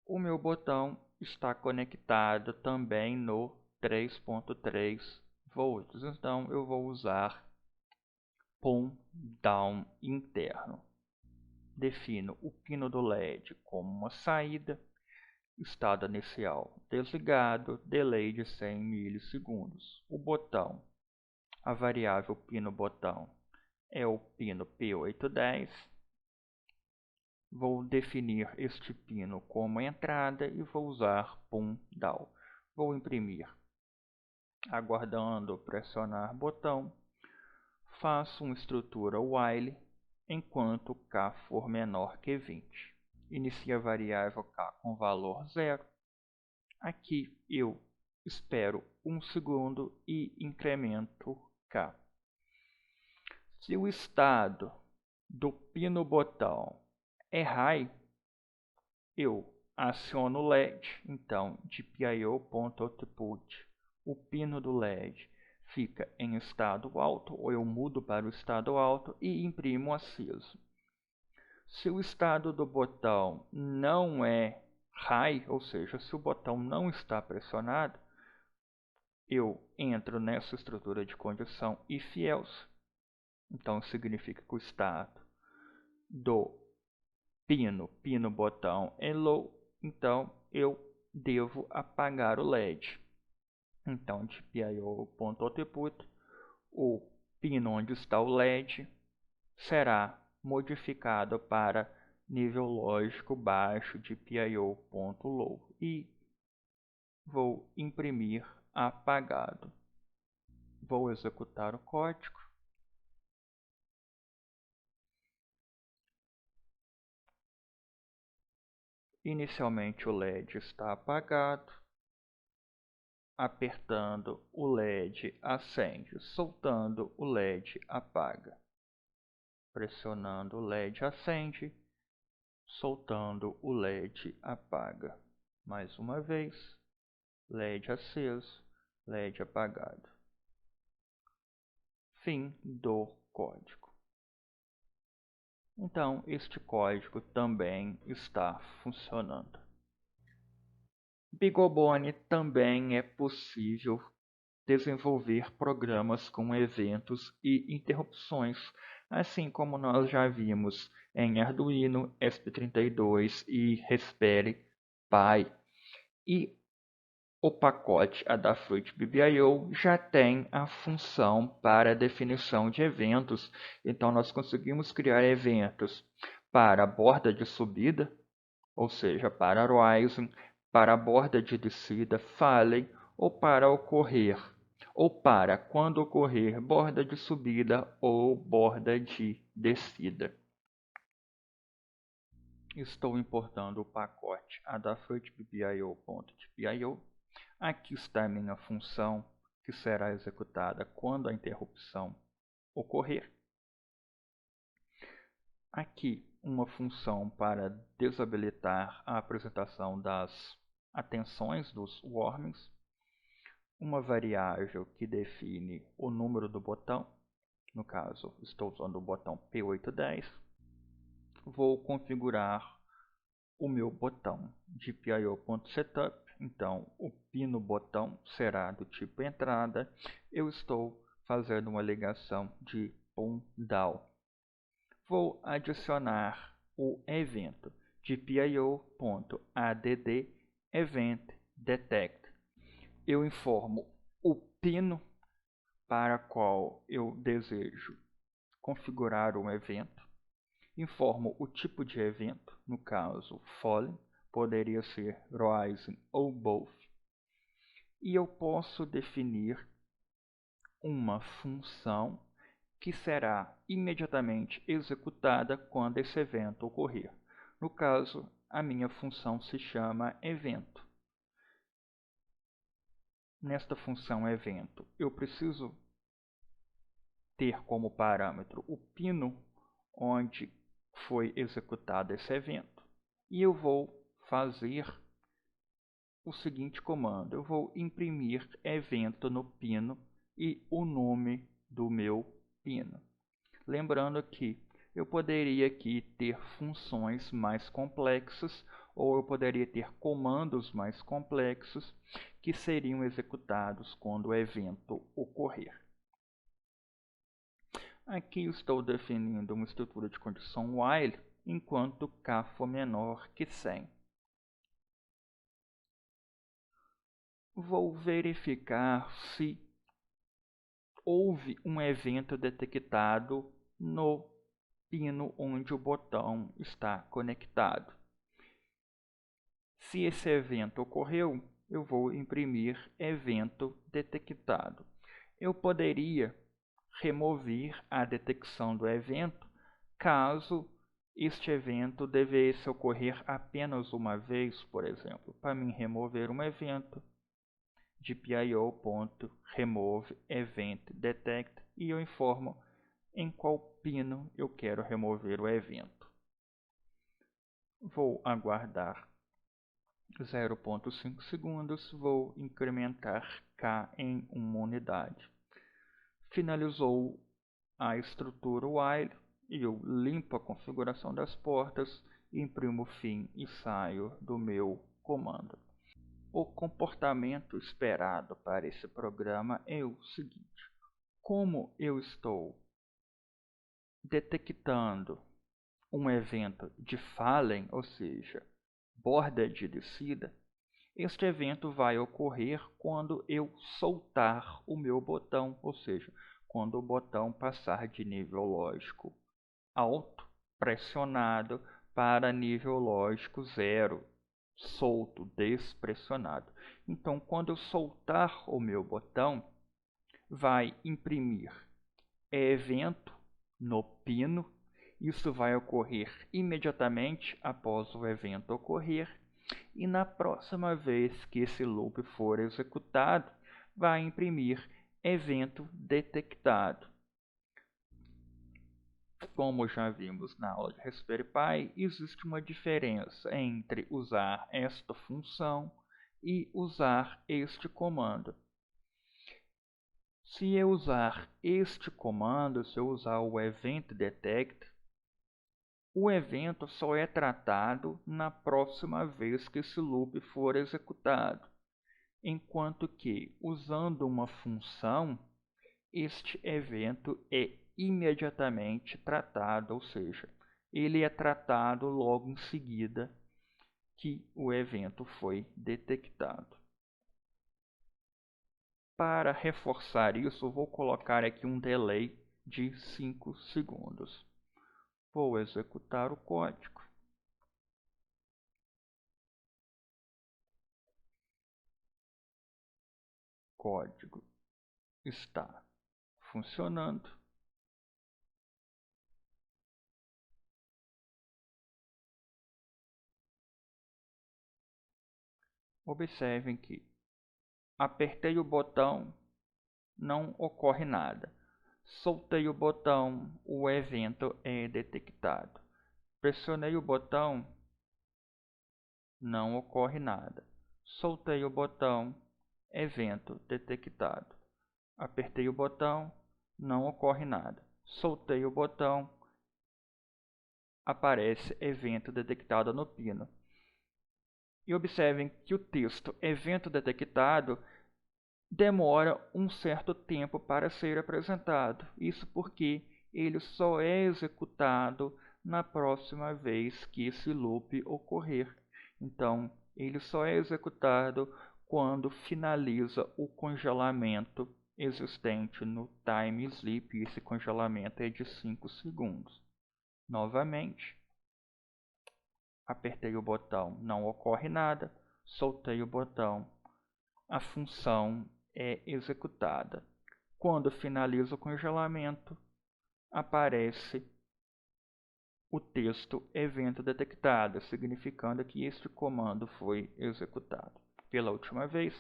O meu botão está conectado também no 3.3 volts, então eu vou usar pump down interno. Defino o pino do LED como uma saída, estado inicial desligado, delay de 100 milissegundos. O botão, a variável pino botão é o pino P810. Vou definir este pino como entrada e vou usar pump down. Vou imprimir. Aguardando pressionar botão, faço uma estrutura while enquanto k for menor que 20. Inicio a variável k com valor 0. Aqui eu espero 1 segundo e incremento k. Se o estado do pino botão é high, eu aciono o LED, então GPIO.output, o pino do LED fica em estado alto, ou eu mudo para o estado alto e imprimo aceso. Se o estado do botão não é high, ou seja, se o botão não está pressionado, eu entro nessa estrutura de condição if else. Então significa que o estado do pino botão é low, então eu devo apagar o LED. Então, de PIO.output, o pino onde está o LED será modificado para nível lógico baixo de PIO.low e vou imprimir apagado. Vou executar o código. Inicialmente o LED está apagado. Apertando o LED acende, soltando o LED apaga. Pressionando o LED acende, soltando o LED apaga. Mais uma vez, LED aceso, LED apagado. Fim do código. Então, este código também está funcionando. BeagleBone também é possível desenvolver programas com eventos e interrupções, assim como nós já vimos em Arduino, ESP32 e Raspberry Pi. E o pacote Adafruit BBIO já tem a função para definição de eventos, então nós conseguimos criar eventos para a borda de subida, ou seja, para Rising, para a borda de descida, Fallen, ou para ocorrer, ou para quando ocorrer borda de subida ou borda de descida. Estou importando o pacote Adafruit BBIO.pio. Aqui está a minha função que será executada quando a interrupção ocorrer. Aqui uma função para desabilitar a apresentação das atenções dos warnings, uma variável que define o número do botão, no caso estou usando o botão P810, vou configurar o meu botão de pio.setup, então o pino botão será do tipo entrada, eu estou fazendo uma ligação de PUM-DAO. Vou adicionar o evento de pio.add event detect. Eu informo o pino para qual eu desejo configurar um evento, informo o tipo de evento, no caso Falling, poderia ser Rising ou Both, e eu posso definir uma função que será imediatamente executada quando esse evento ocorrer. No caso, a minha função se chama evento. Nesta função evento, eu preciso ter como parâmetro o pino onde foi executado esse evento. E eu vou fazer o seguinte comando. Eu vou imprimir evento no pino e o nome do meu pino. Lembrando que eu poderia aqui ter funções mais complexas ou eu poderia ter comandos mais complexos que seriam executados quando o evento ocorrer. Aqui eu estou definindo uma estrutura de condição while enquanto k for menor que 100. Vou verificar se houve um evento detectado no pino onde o botão está conectado. Se esse evento ocorreu, eu vou imprimir evento detectado. Eu poderia remover a detecção do evento caso este evento devesse ocorrer apenas uma vez, por exemplo. Para mim remover um evento, de pio.remove event detect e eu informo em qual pino eu quero remover o evento. Vou aguardar 0,5 segundos, vou incrementar k em uma unidade. Finalizou a estrutura while e eu limpo a configuração das portas, imprimo fim e saio do meu comando. O comportamento esperado para esse programa é o seguinte: como eu estou detectando um evento de falling, ou seja, borda de descida, este evento vai ocorrer quando eu soltar o meu botão, ou seja, quando o botão passar de nível lógico alto, pressionado, para nível lógico zero, solto, despressionado. Então, quando eu soltar o meu botão, vai imprimir evento no pino. Isso vai ocorrer imediatamente após o evento ocorrer. E na próxima vez que esse loop for executado, vai imprimir evento detectado. Como já vimos na aula de Raspberry Pi, existe uma diferença entre usar esta função e usar este comando. Se eu usar este comando, se eu usar o event detect, o evento só é tratado na próxima vez que esse loop for executado, enquanto que, usando uma função, este evento é imediatamente tratado, ou seja, ele é tratado logo em seguida que o evento foi detectado. Para reforçar isso, vou colocar aqui um delay de 5 segundos. Vou executar o código. O código está funcionando. Observem que apertei o botão, não ocorre nada. Soltei o botão, o evento é detectado. Pressionei o botão, não ocorre nada. Soltei o botão, evento detectado. Apertei o botão, não ocorre nada. Soltei o botão, aparece evento detectado no pino. E observem que o texto evento detectado demora um certo tempo para ser apresentado. Isso porque ele só é executado na próxima vez que esse loop ocorrer. Então, ele só é executado quando finaliza o congelamento existente no time sleep. E esse congelamento é de 5 segundos. Novamente, apertei o botão, não ocorre nada. Soltei o botão, a função é executada. Quando finaliza o congelamento, aparece o texto evento detectado, significando que este comando foi executado. Pela última vez,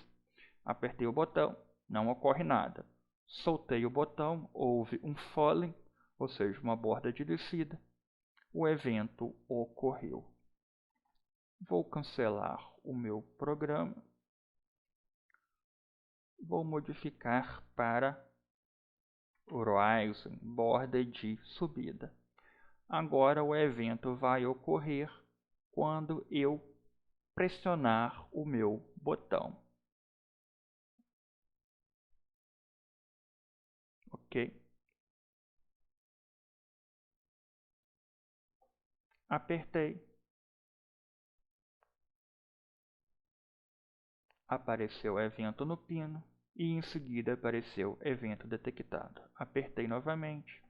apertei o botão, não ocorre nada. Soltei o botão, houve um falling, ou seja, uma borda de descida. O evento ocorreu. Vou cancelar o meu programa. Vou modificar para Horizon, borda de subida. Agora o evento vai ocorrer quando eu pressionar o meu botão. Ok? Apertei. Apareceu evento no pino e em seguida apareceu evento detectado. Apertei novamente.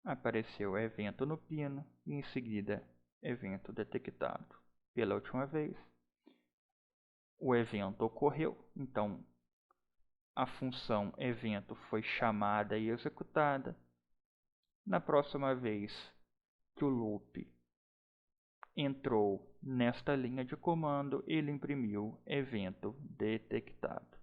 Apareceu evento no pino e em seguida evento detectado. Pela última vez, o evento ocorreu, então a função evento foi chamada e executada. Na próxima vez que o loop entrou nesta linha de comando, ele imprimiu evento detectado.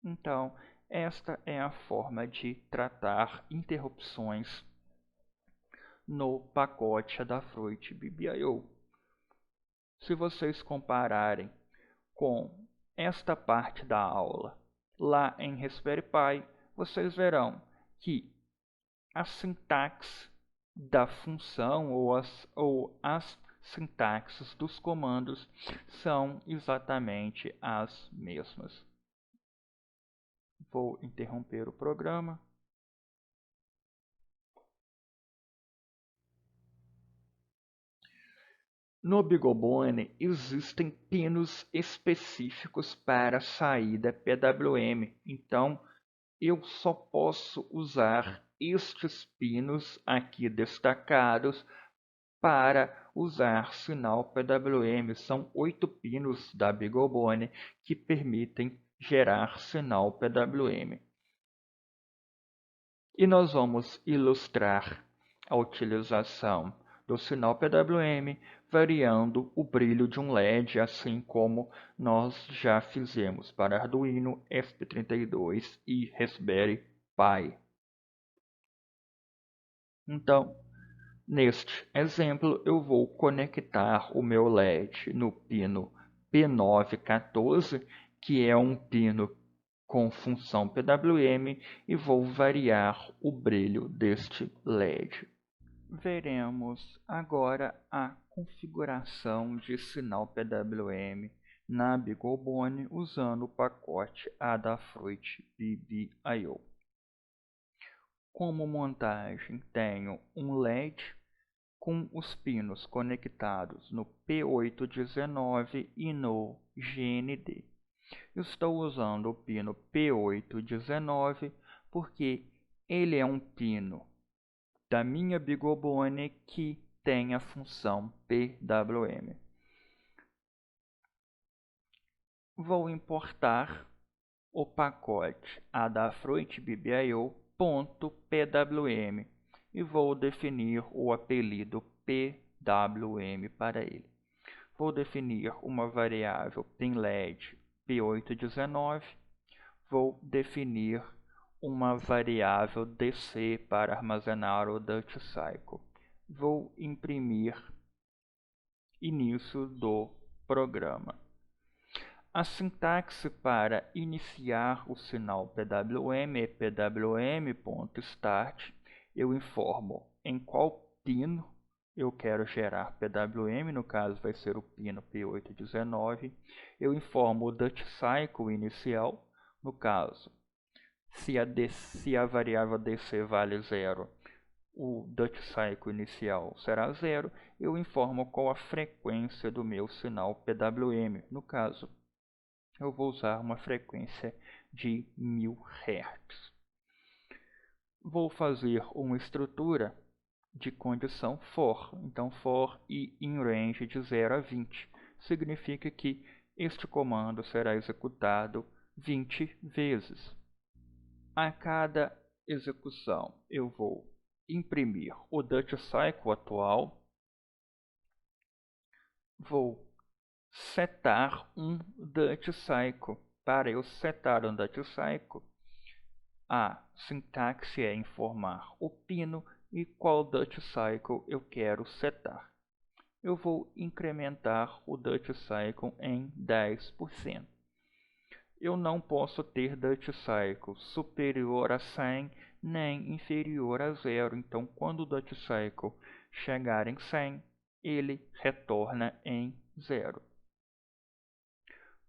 Então, esta é a forma de tratar interrupções no pacote Adafruit BBIO. Se vocês compararem com esta parte da aula lá em Raspberry Pi, vocês verão que a sintaxe da função ou as sintaxes dos comandos são exatamente as mesmas. Vou interromper o programa. No BeagleBone existem pinos específicos para saída PWM, então eu só posso usar estes pinos aqui destacados para usar sinal PWM. São 8 pinos da BeagleBone que permitem gerar sinal PWM. E nós vamos ilustrar a utilização do sinal PWM variando o brilho de um LED, assim como nós já fizemos para Arduino, ESP32 e Raspberry Pi. Então, neste exemplo, eu vou conectar o meu LED no pino P914, que é um pino com função PWM, e vou variar o brilho deste LED. Veremos agora a configuração de sinal PWM na BeagleBone usando o pacote Adafruit BBIO. Como montagem, tenho um LED com os pinos conectados no P819 e no GND. Estou usando o pino P819 porque ele é um pino da minha BeagleBone que tem a função PWM. Vou importar o pacote Adafruit BBIO.pwm e vou definir o apelido PWM para ele. Vou definir uma variável pinLED P819. Vou definir uma variável DC para armazenar o Duty Cycle. Vou imprimir início do programa. A sintaxe para iniciar o sinal PWM é pwm.start. Eu informo em qual pino eu quero gerar PWM, no caso vai ser o pino P819. Eu informo o Duty Cycle inicial, no caso, se a variável DC vale 0, o Duty Cycle inicial será 0. Eu informo qual a frequência do meu sinal PWM, no caso, eu vou usar uma frequência de 1000 Hz. Vou fazer uma estrutura de condição for. Então, for e in range de 0 a 20. Significa que este comando será executado 20 vezes. A cada execução, eu vou imprimir o Duty Cycle atual. Vou setar um Duty Cycle. Para eu setar um Duty Cycle, a sintaxe é informar o pino e qual Duty Cycle eu quero setar. Eu vou incrementar o Duty Cycle em 10%. Eu não posso ter Duty Cycle superior a 100 nem inferior a 0. Então, quando o Duty Cycle chegar em 100, ele retorna em 0.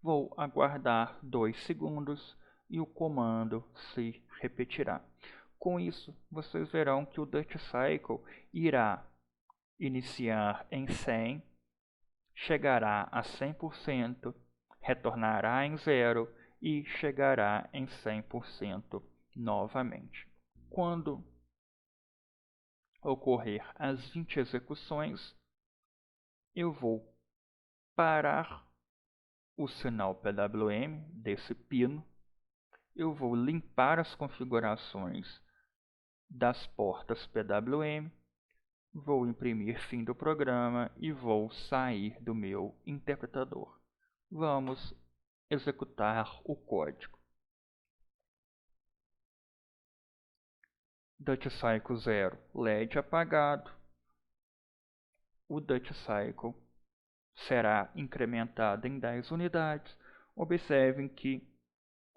Vou aguardar 2 segundos e o comando se repetirá. Com isso, vocês verão que o Duty Cycle irá iniciar em 100, chegará a 100%, retornará em 0 e chegará em 100% novamente. Quando ocorrer as 20 execuções, eu vou parar o sinal PWM desse pino. Eu vou limpar as configurações das portas PWM, vou imprimir fim do programa e vou sair do meu interpretador. Vamos executar o código. Duty Cycle 0, LED apagado. O Duty Cycle será incrementado em 10 unidades. Observem que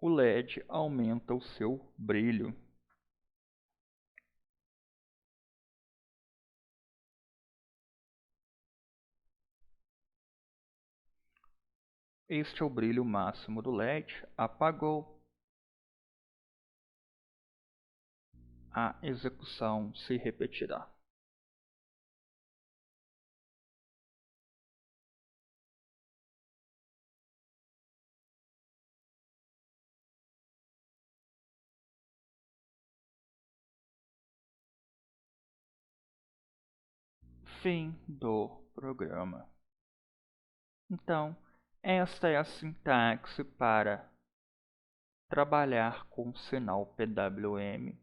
o LED aumenta o seu brilho. Este é o brilho máximo do LED. Apagou. A execução se repetirá. Fim do programa. Então, esta é a sintaxe para trabalhar com o sinal PWM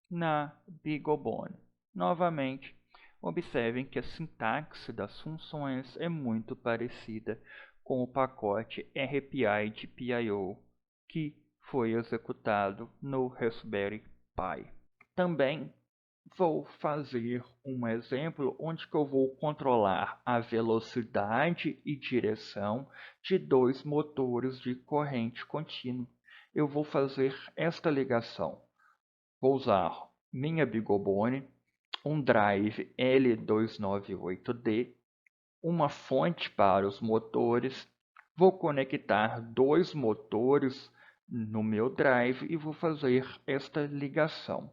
na BeagleBone. Novamente, observem que a sintaxe das funções é muito parecida com o pacote RPI de PIO que foi executado no Raspberry Pi. Também vou fazer um exemplo onde que eu vou controlar a velocidade e direção de dois motores de corrente contínua. Eu vou fazer esta ligação. Vou usar minha BeagleBone, um drive L298D, uma fonte para os motores. Vou conectar dois motores no meu drive e vou fazer esta ligação.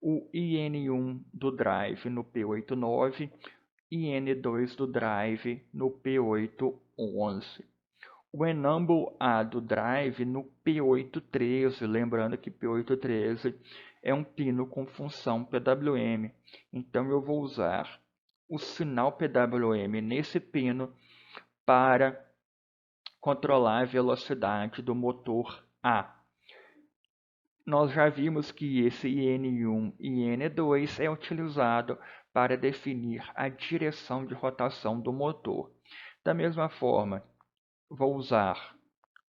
O IN1 do drive no P89 e IN2 do drive no P811. O Enable A do drive no P813, lembrando que P813 é um pino com função PWM. Então eu vou usar o sinal PWM nesse pino para controlar a velocidade do motor A. Nós já vimos que esse IN1 e IN2 é utilizado para definir a direção de rotação do motor. Da mesma forma, vou usar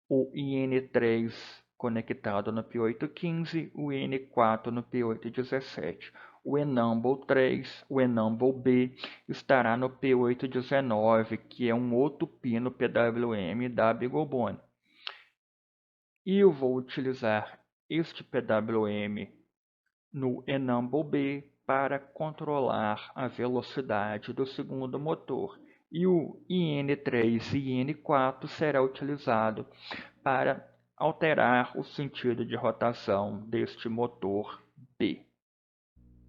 o IN3 conectado no P815, o N4 no P817. O Enamble 3, o Enamble B, estará no P819, que é um outro pino PWM da BeagleBone. E eu vou utilizar este PWM no Enamble B para controlar a velocidade do segundo motor. E o IN3 e IN4 será utilizado para alterar o sentido de rotação deste motor B.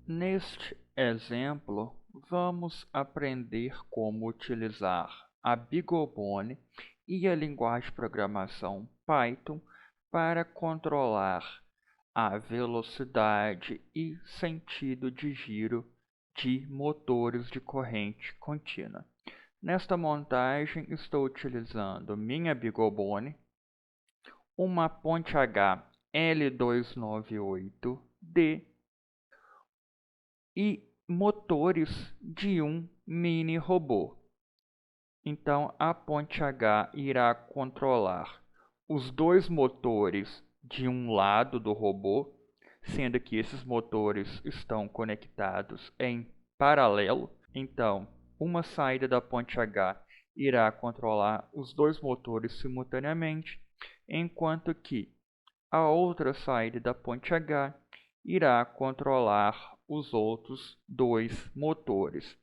Neste exemplo, vamos aprender como utilizar a BeagleBone e a linguagem de programação Python para controlar a velocidade e sentido de giro de motores de corrente contínua. Nesta montagem, estou utilizando minha BeagleBone, uma ponte H L298D e motores de um mini robô. Então, a ponte H irá controlar os dois motores de um lado do robô, sendo que esses motores estão conectados em paralelo. Então, uma saída da ponte H irá controlar os dois motores simultaneamente, enquanto que a outra saída da ponte H irá controlar os outros dois motores.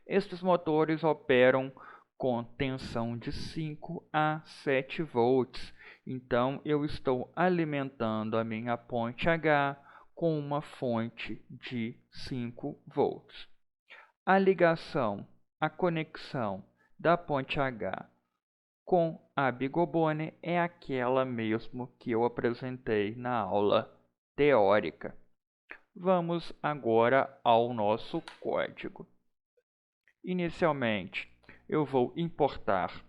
Estes motores operam com tensão de 5 a 7 volts, então eu estou alimentando a minha ponte H com uma fonte de 5 volts. A ligação, a conexão da ponte H com a BeagleBone é aquela mesmo que eu apresentei na aula teórica. Vamos agora ao nosso código. Inicialmente, eu vou importar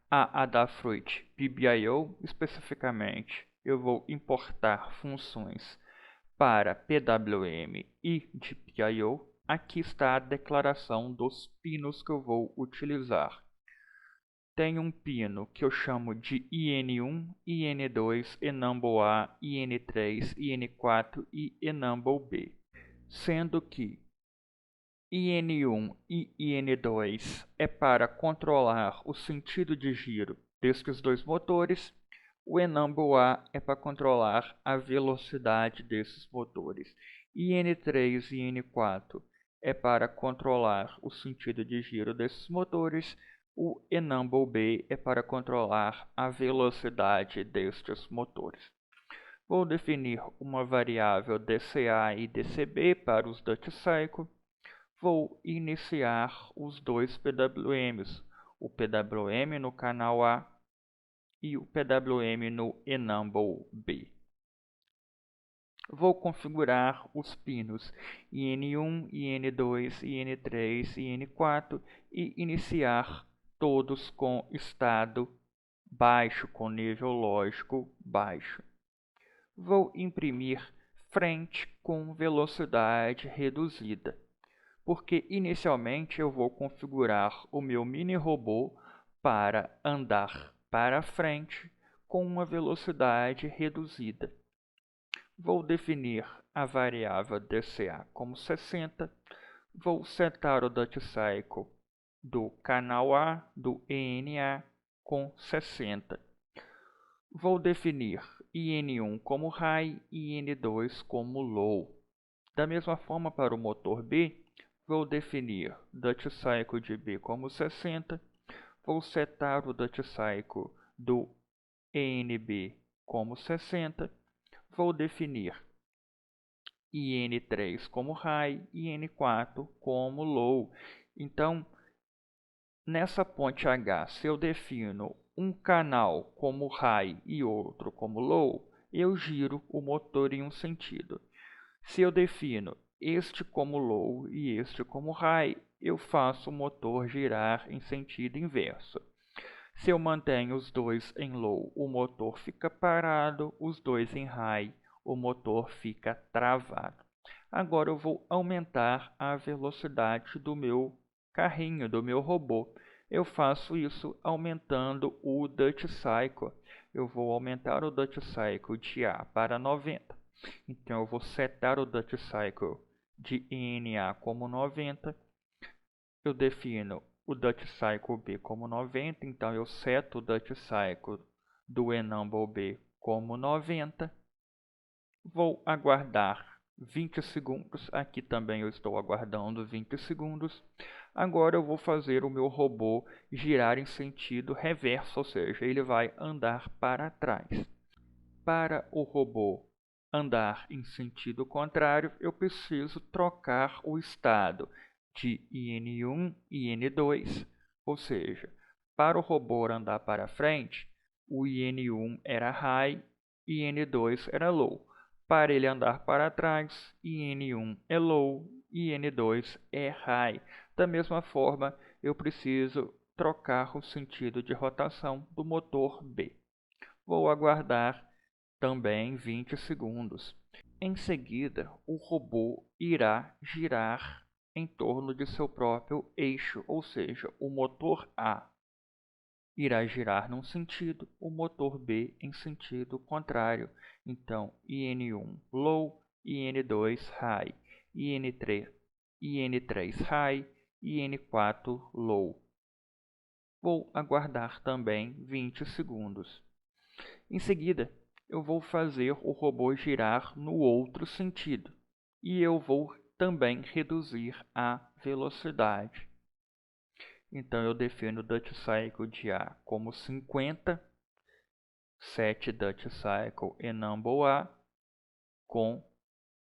a Adafruit PBIO, especificamente, eu vou importar funções para PWM e GPIO. Aqui está a declaração dos pinos que eu vou utilizar. Tem um pino que eu chamo de IN1, IN2, Enamble A, IN3, IN4 e Enamble B, sendo que IN1 e IN2 é para controlar o sentido de giro destes dois motores, o Enamble A é para controlar a velocidade desses motores, IN3 e IN4 é para controlar o sentido de giro desses motores, o Enamble B é para controlar a velocidade destes motores. Vou definir uma variável dCA e dCB para os Duty Cycle. Vou iniciar os dois PWMs, o PWM no canal A e o PWM no Enamble B. Vou configurar os pinos IN1, IN2, IN3 e IN4 e iniciar todos com estado baixo, com nível lógico baixo. Vou imprimir frente com velocidade reduzida, porque inicialmente eu vou configurar o meu mini robô para andar para frente com uma velocidade reduzida. Vou definir a variável dCA como 60. Vou setar o Duty Cycle do canal A do ENA com 60. Vou definir IN1 como High e IN2 como Low. Da mesma forma, para o motor B, vou definir Duty Cycle de B como 60. Vou setar o Duty Cycle do ENB como 60. Vou definir IN3 como High e IN4 como Low. Então, nessa ponte H, se eu defino um canal como High e outro como Low, eu giro o motor em um sentido. Se eu defino este como Low e este como High, eu faço o motor girar em sentido inverso. Se eu mantenho os dois em Low, o motor fica parado, os dois em High, o motor fica travado. Agora eu vou aumentar a velocidade do meu carrinho, do meu robô. Eu faço isso aumentando o Duty Cycle. Eu vou aumentar o Duty Cycle de A para 90. Então, eu vou setar o Duty Cycle de ENA como 90. Eu defino o Duty Cycle B como 90. Então, eu seto o Duty Cycle do Enumble B como 90. Vou aguardar 20 segundos. Aqui também eu estou aguardando 20 segundos. Agora eu vou fazer o meu robô girar em sentido reverso, ou seja, ele vai andar para trás. Para o robô andar em sentido contrário, eu preciso trocar o estado de IN1 e IN2, ou seja, para o robô andar para frente, o IN1 era high e IN2 era low. Para ele andar para trás, IN1 é low e IN2 é high. Da mesma forma, eu preciso trocar o sentido de rotação do motor B. Vou aguardar também 20 segundos. Em seguida, o robô irá girar em torno de seu próprio eixo, ou seja, o motor A irá girar num sentido, o motor B em sentido contrário. Então, IN1 low, IN2 high, IN3 high e IN4 low. Vou aguardar também 20 segundos. Em seguida, eu vou fazer o robô girar no outro sentido e eu vou também reduzir a velocidade. Então, eu defino o Duty Cycle de A como 50, set Duty Cycle Enumble A com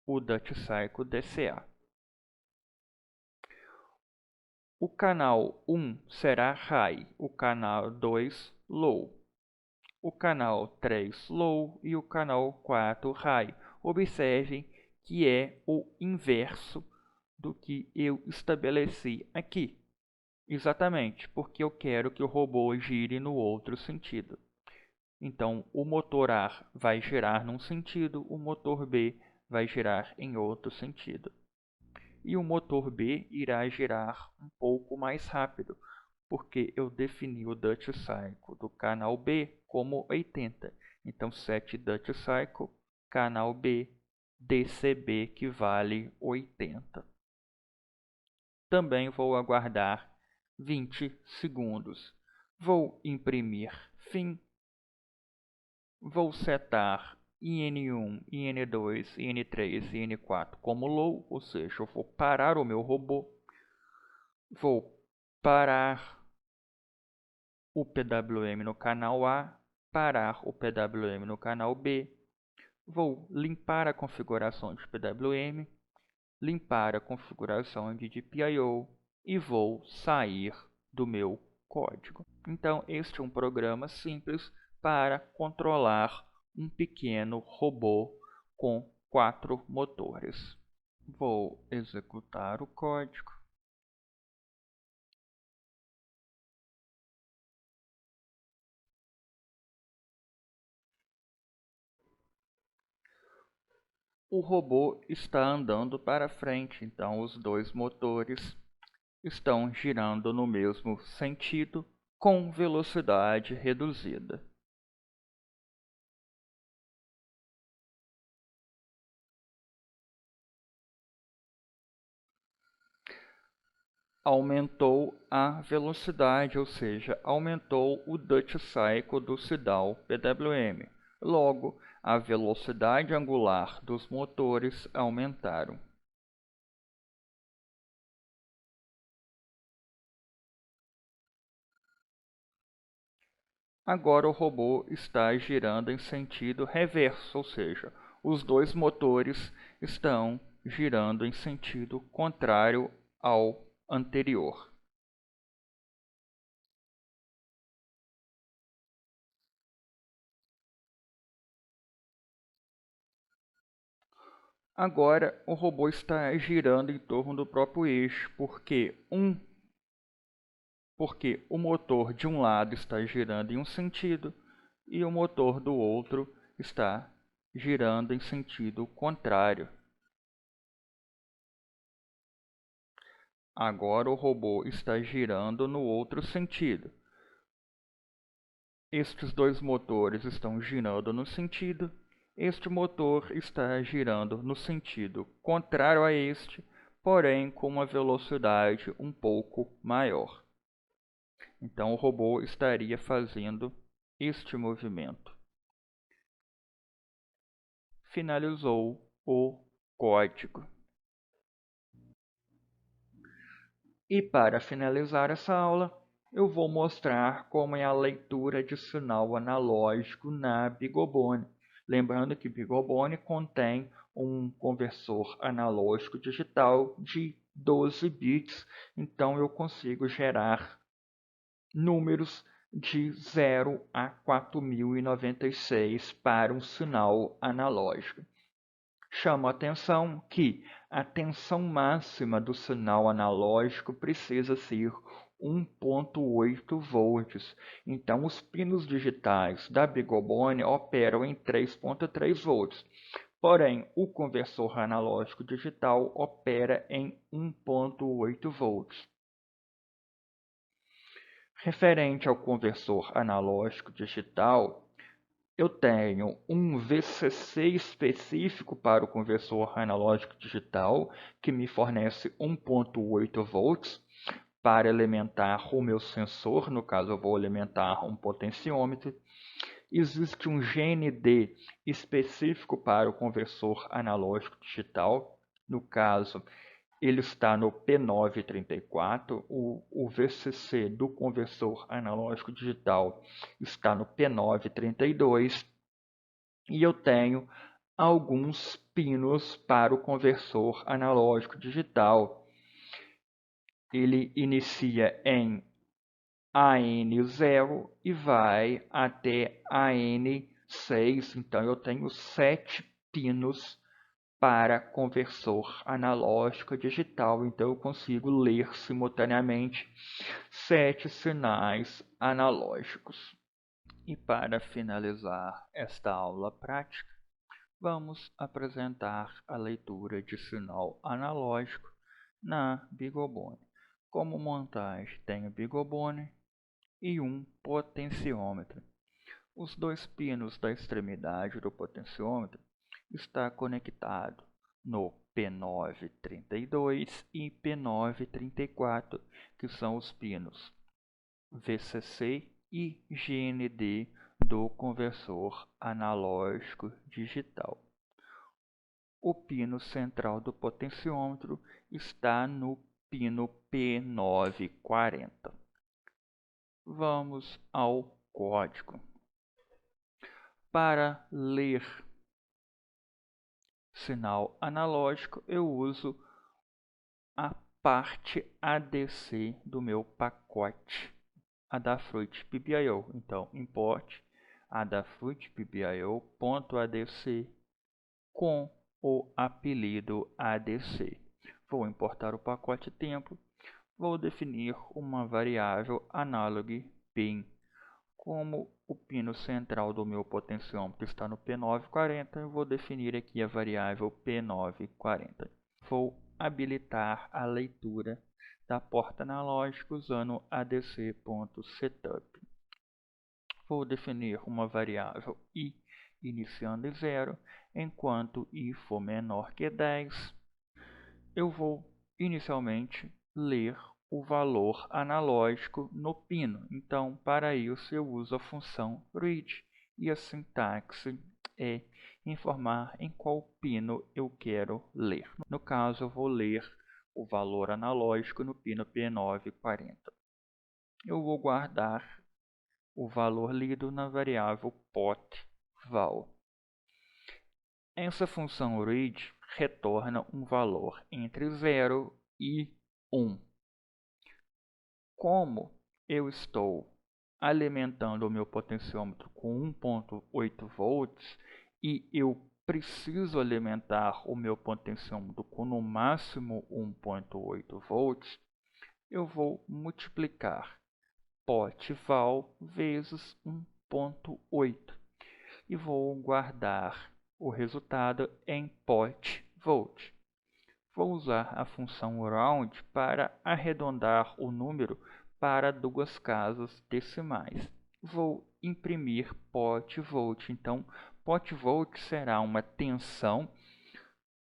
o Duty Cycle DCA. O canal 1 será High, o canal 2 Low, o canal 3 Low e o canal 4 High. Observem que é o inverso do que eu estabeleci aqui. Exatamente, porque eu quero que o robô gire no outro sentido. Então, o motor A vai girar num sentido, o motor B vai girar em outro sentido. E o motor B irá girar um pouco mais rápido, porque eu defini o Duty Cycle do canal B como 80. Então, set Duty Cycle, canal B, DCB que vale 80. Também vou aguardar 20 segundos. Vou imprimir fim. Vou setar IN1, IN2, IN3 e IN4 como low, ou seja, eu vou parar o meu robô. Vou parar o PWM no canal A, parar o PWM no canal B. Vou limpar a configuração de PWM, limpar a configuração de GPIO e vou sair do meu código. Então, este é um programa simples para controlar um pequeno robô com 4 motores. Vou executar o código. O robô está andando para frente, então os dois motores estão girando no mesmo sentido com velocidade reduzida. Aumentou a velocidade, ou seja, aumentou o Duty Cycle do Sidal PWM. Logo, a velocidade angular dos motores aumentaram. Agora o robô está girando em sentido reverso, ou seja, os dois motores estão girando em sentido contrário ao anterior. Agora o robô está girando em torno do próprio eixo, porque o motor de um lado está girando em um sentido e o motor do outro está girando em sentido contrário. Agora o robô está girando no outro sentido. Estes dois motores estão girando no sentido. Este motor está girando no sentido contrário a este, porém com uma velocidade um pouco maior. Então o robô estaria fazendo este movimento. Finalizou o código. E para finalizar essa aula, eu vou mostrar como é a leitura de sinal analógico na Bigobone. Lembrando que Bigobone contém um conversor analógico digital de 12 bits, então eu consigo gerar números de 0 a 4096 para um sinal analógico. Chamo a atenção que a tensão máxima do sinal analógico precisa ser 1.8 volts. Então, os pinos digitais da Bigobone operam em 3.3 volts. Porém, o conversor analógico digital opera em 1.8 volts. Referente ao conversor analógico digital, eu tenho um VCC específico para o conversor analógico digital, que me fornece 1.8 volts para alimentar o meu sensor, no caso eu vou alimentar um potenciômetro. Existe um GND específico para o conversor analógico digital, no caso ele está no P934, o VCC do conversor analógico digital está no P932, e eu tenho alguns pinos para o conversor analógico digital. Ele inicia em AN0 e vai até AN6, então eu tenho 7 pinos para conversor analógico digital, então eu consigo ler simultaneamente 7 sinais analógicos. E para finalizar esta aula prática, vamos apresentar a leitura de sinal analógico na Bigobone. Como montagem, tenho Bigobone e um potenciômetro. Os dois pinos da extremidade do potenciômetro está conectado no P932 e P934, que são os pinos VCC e GND do conversor analógico digital. O pino central do potenciômetro está no pino P940. Vamos ao código. Para ler sinal analógico, eu uso a parte ADC do meu pacote Adafruit PBIO. Então, import Adafruit PBIO.adc com o apelido ADC. Vou importar o pacote tempo. Vou definir uma variável analog pin. Como o pino central do meu potenciômetro está no P940, eu vou definir aqui a variável P940. Vou habilitar a leitura da porta analógica usando adc.setup. Vou definir uma variável i iniciando em 0, enquanto i for menor que 10, eu vou inicialmente ler o valor analógico no pino. Então, para isso, eu uso a função read e a sintaxe é informar em qual pino eu quero ler. No caso, eu vou ler o valor analógico no pino P940. Eu vou guardar o valor lido na variável potval. Essa função read retorna um valor entre 0 e 1. Como eu estou alimentando o meu potenciômetro com 1.8 volts e eu preciso alimentar o meu potenciômetro com no máximo 1.8 volts, eu vou multiplicar potval vezes 1.8 e vou guardar o resultado em potvolt. Vou usar a função round para arredondar o número para duas casas decimais. Vou imprimir potvolt. Então, potvolt será uma tensão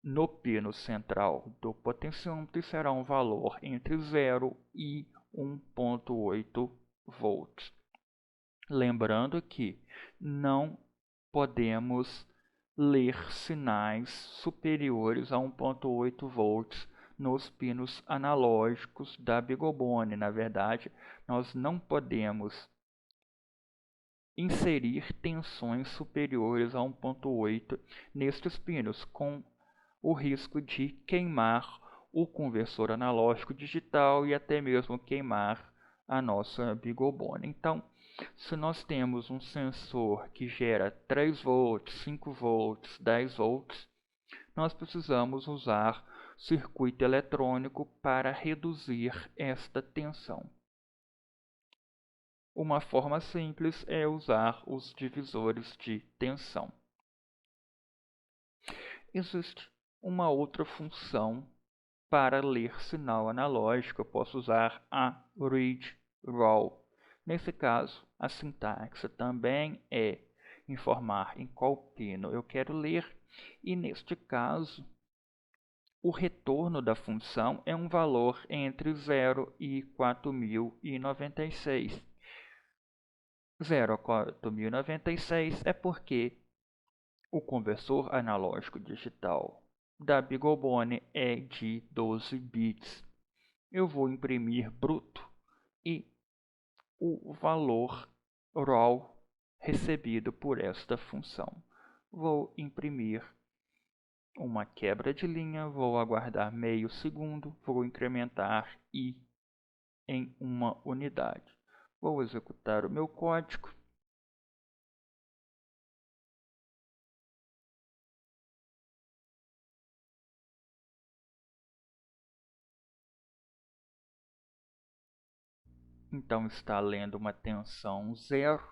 no pino central do potenciômetro e será um valor entre 0 e 1,8 volts. Lembrando que não podemos ler sinais superiores a 1,8 volts nos pinos analógicos da BeagleBone. Na verdade, nós não podemos inserir tensões superiores a 1,8 nestes pinos, com o risco de queimar o conversor analógico digital e até mesmo queimar a nossa BeagleBone. Então, se nós temos um sensor que gera 3 volts, 5 volts, 10 volts, nós precisamos usar circuito eletrônico para reduzir esta tensão. Uma forma simples é usar os divisores de tensão. Existe uma outra função para ler sinal analógico. Eu posso usar a read raw. Nesse caso, a sintaxe também é informar em qual pino eu quero ler, e neste caso, o retorno da função é um valor entre 0 e 4096. 0 a 4096 é porque o conversor analógico digital da BeagleBone é de 12 bits. Eu vou imprimir bruto e o valor raw recebido por esta função. Vou imprimir uma quebra de linha, vou aguardar meio segundo, vou incrementar i em uma unidade. Vou executar o meu código. Então está lendo uma tensão 0,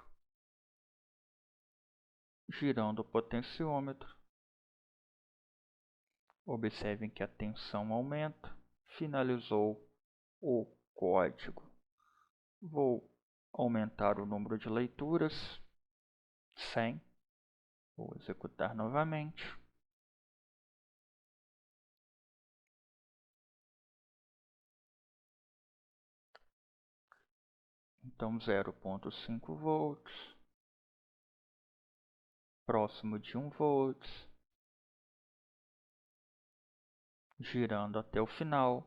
girando o potenciômetro. Observem que a tensão aumenta. Finalizou o código. Vou aumentar o número de leituras, 100. Vou executar novamente. Então 0,5 volts, próximo de 1 volt, girando até o final,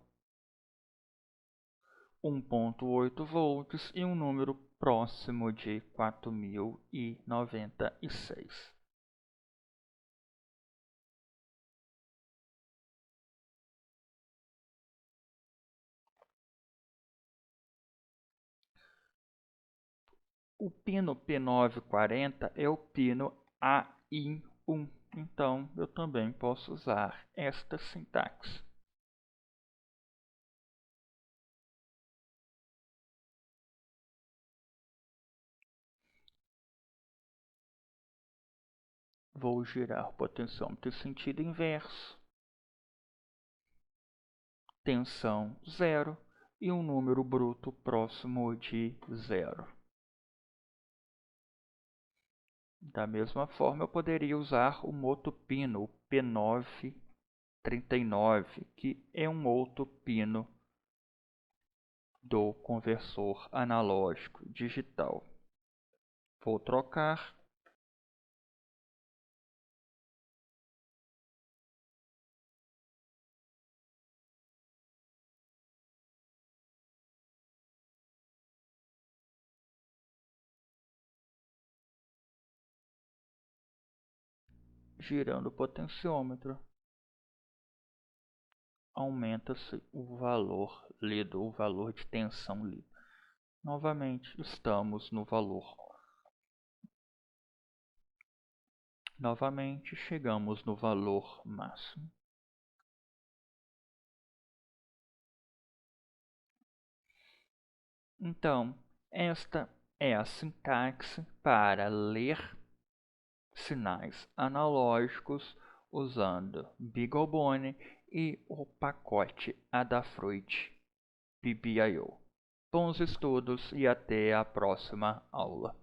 1,8 volts e um número próximo de 4096. O pino P940 é o pino AI1, então eu também posso usar esta sintaxe. Vou girar o potenciômetro em sentido inverso, tensão 0 e um número bruto próximo de 0. Da mesma forma, eu poderia usar um outro pino, o P939, que é um outro pino do conversor analógico digital. Vou trocar. Girando o potenciômetro, aumenta-se o valor lido, o valor de tensão lido. Novamente, estamos no valor. Novamente, chegamos no valor máximo. Então, esta é a sintaxe para ler sinais analógicos usando BeagleBone e o pacote Adafruit PBIO. Bons estudos e até a próxima aula.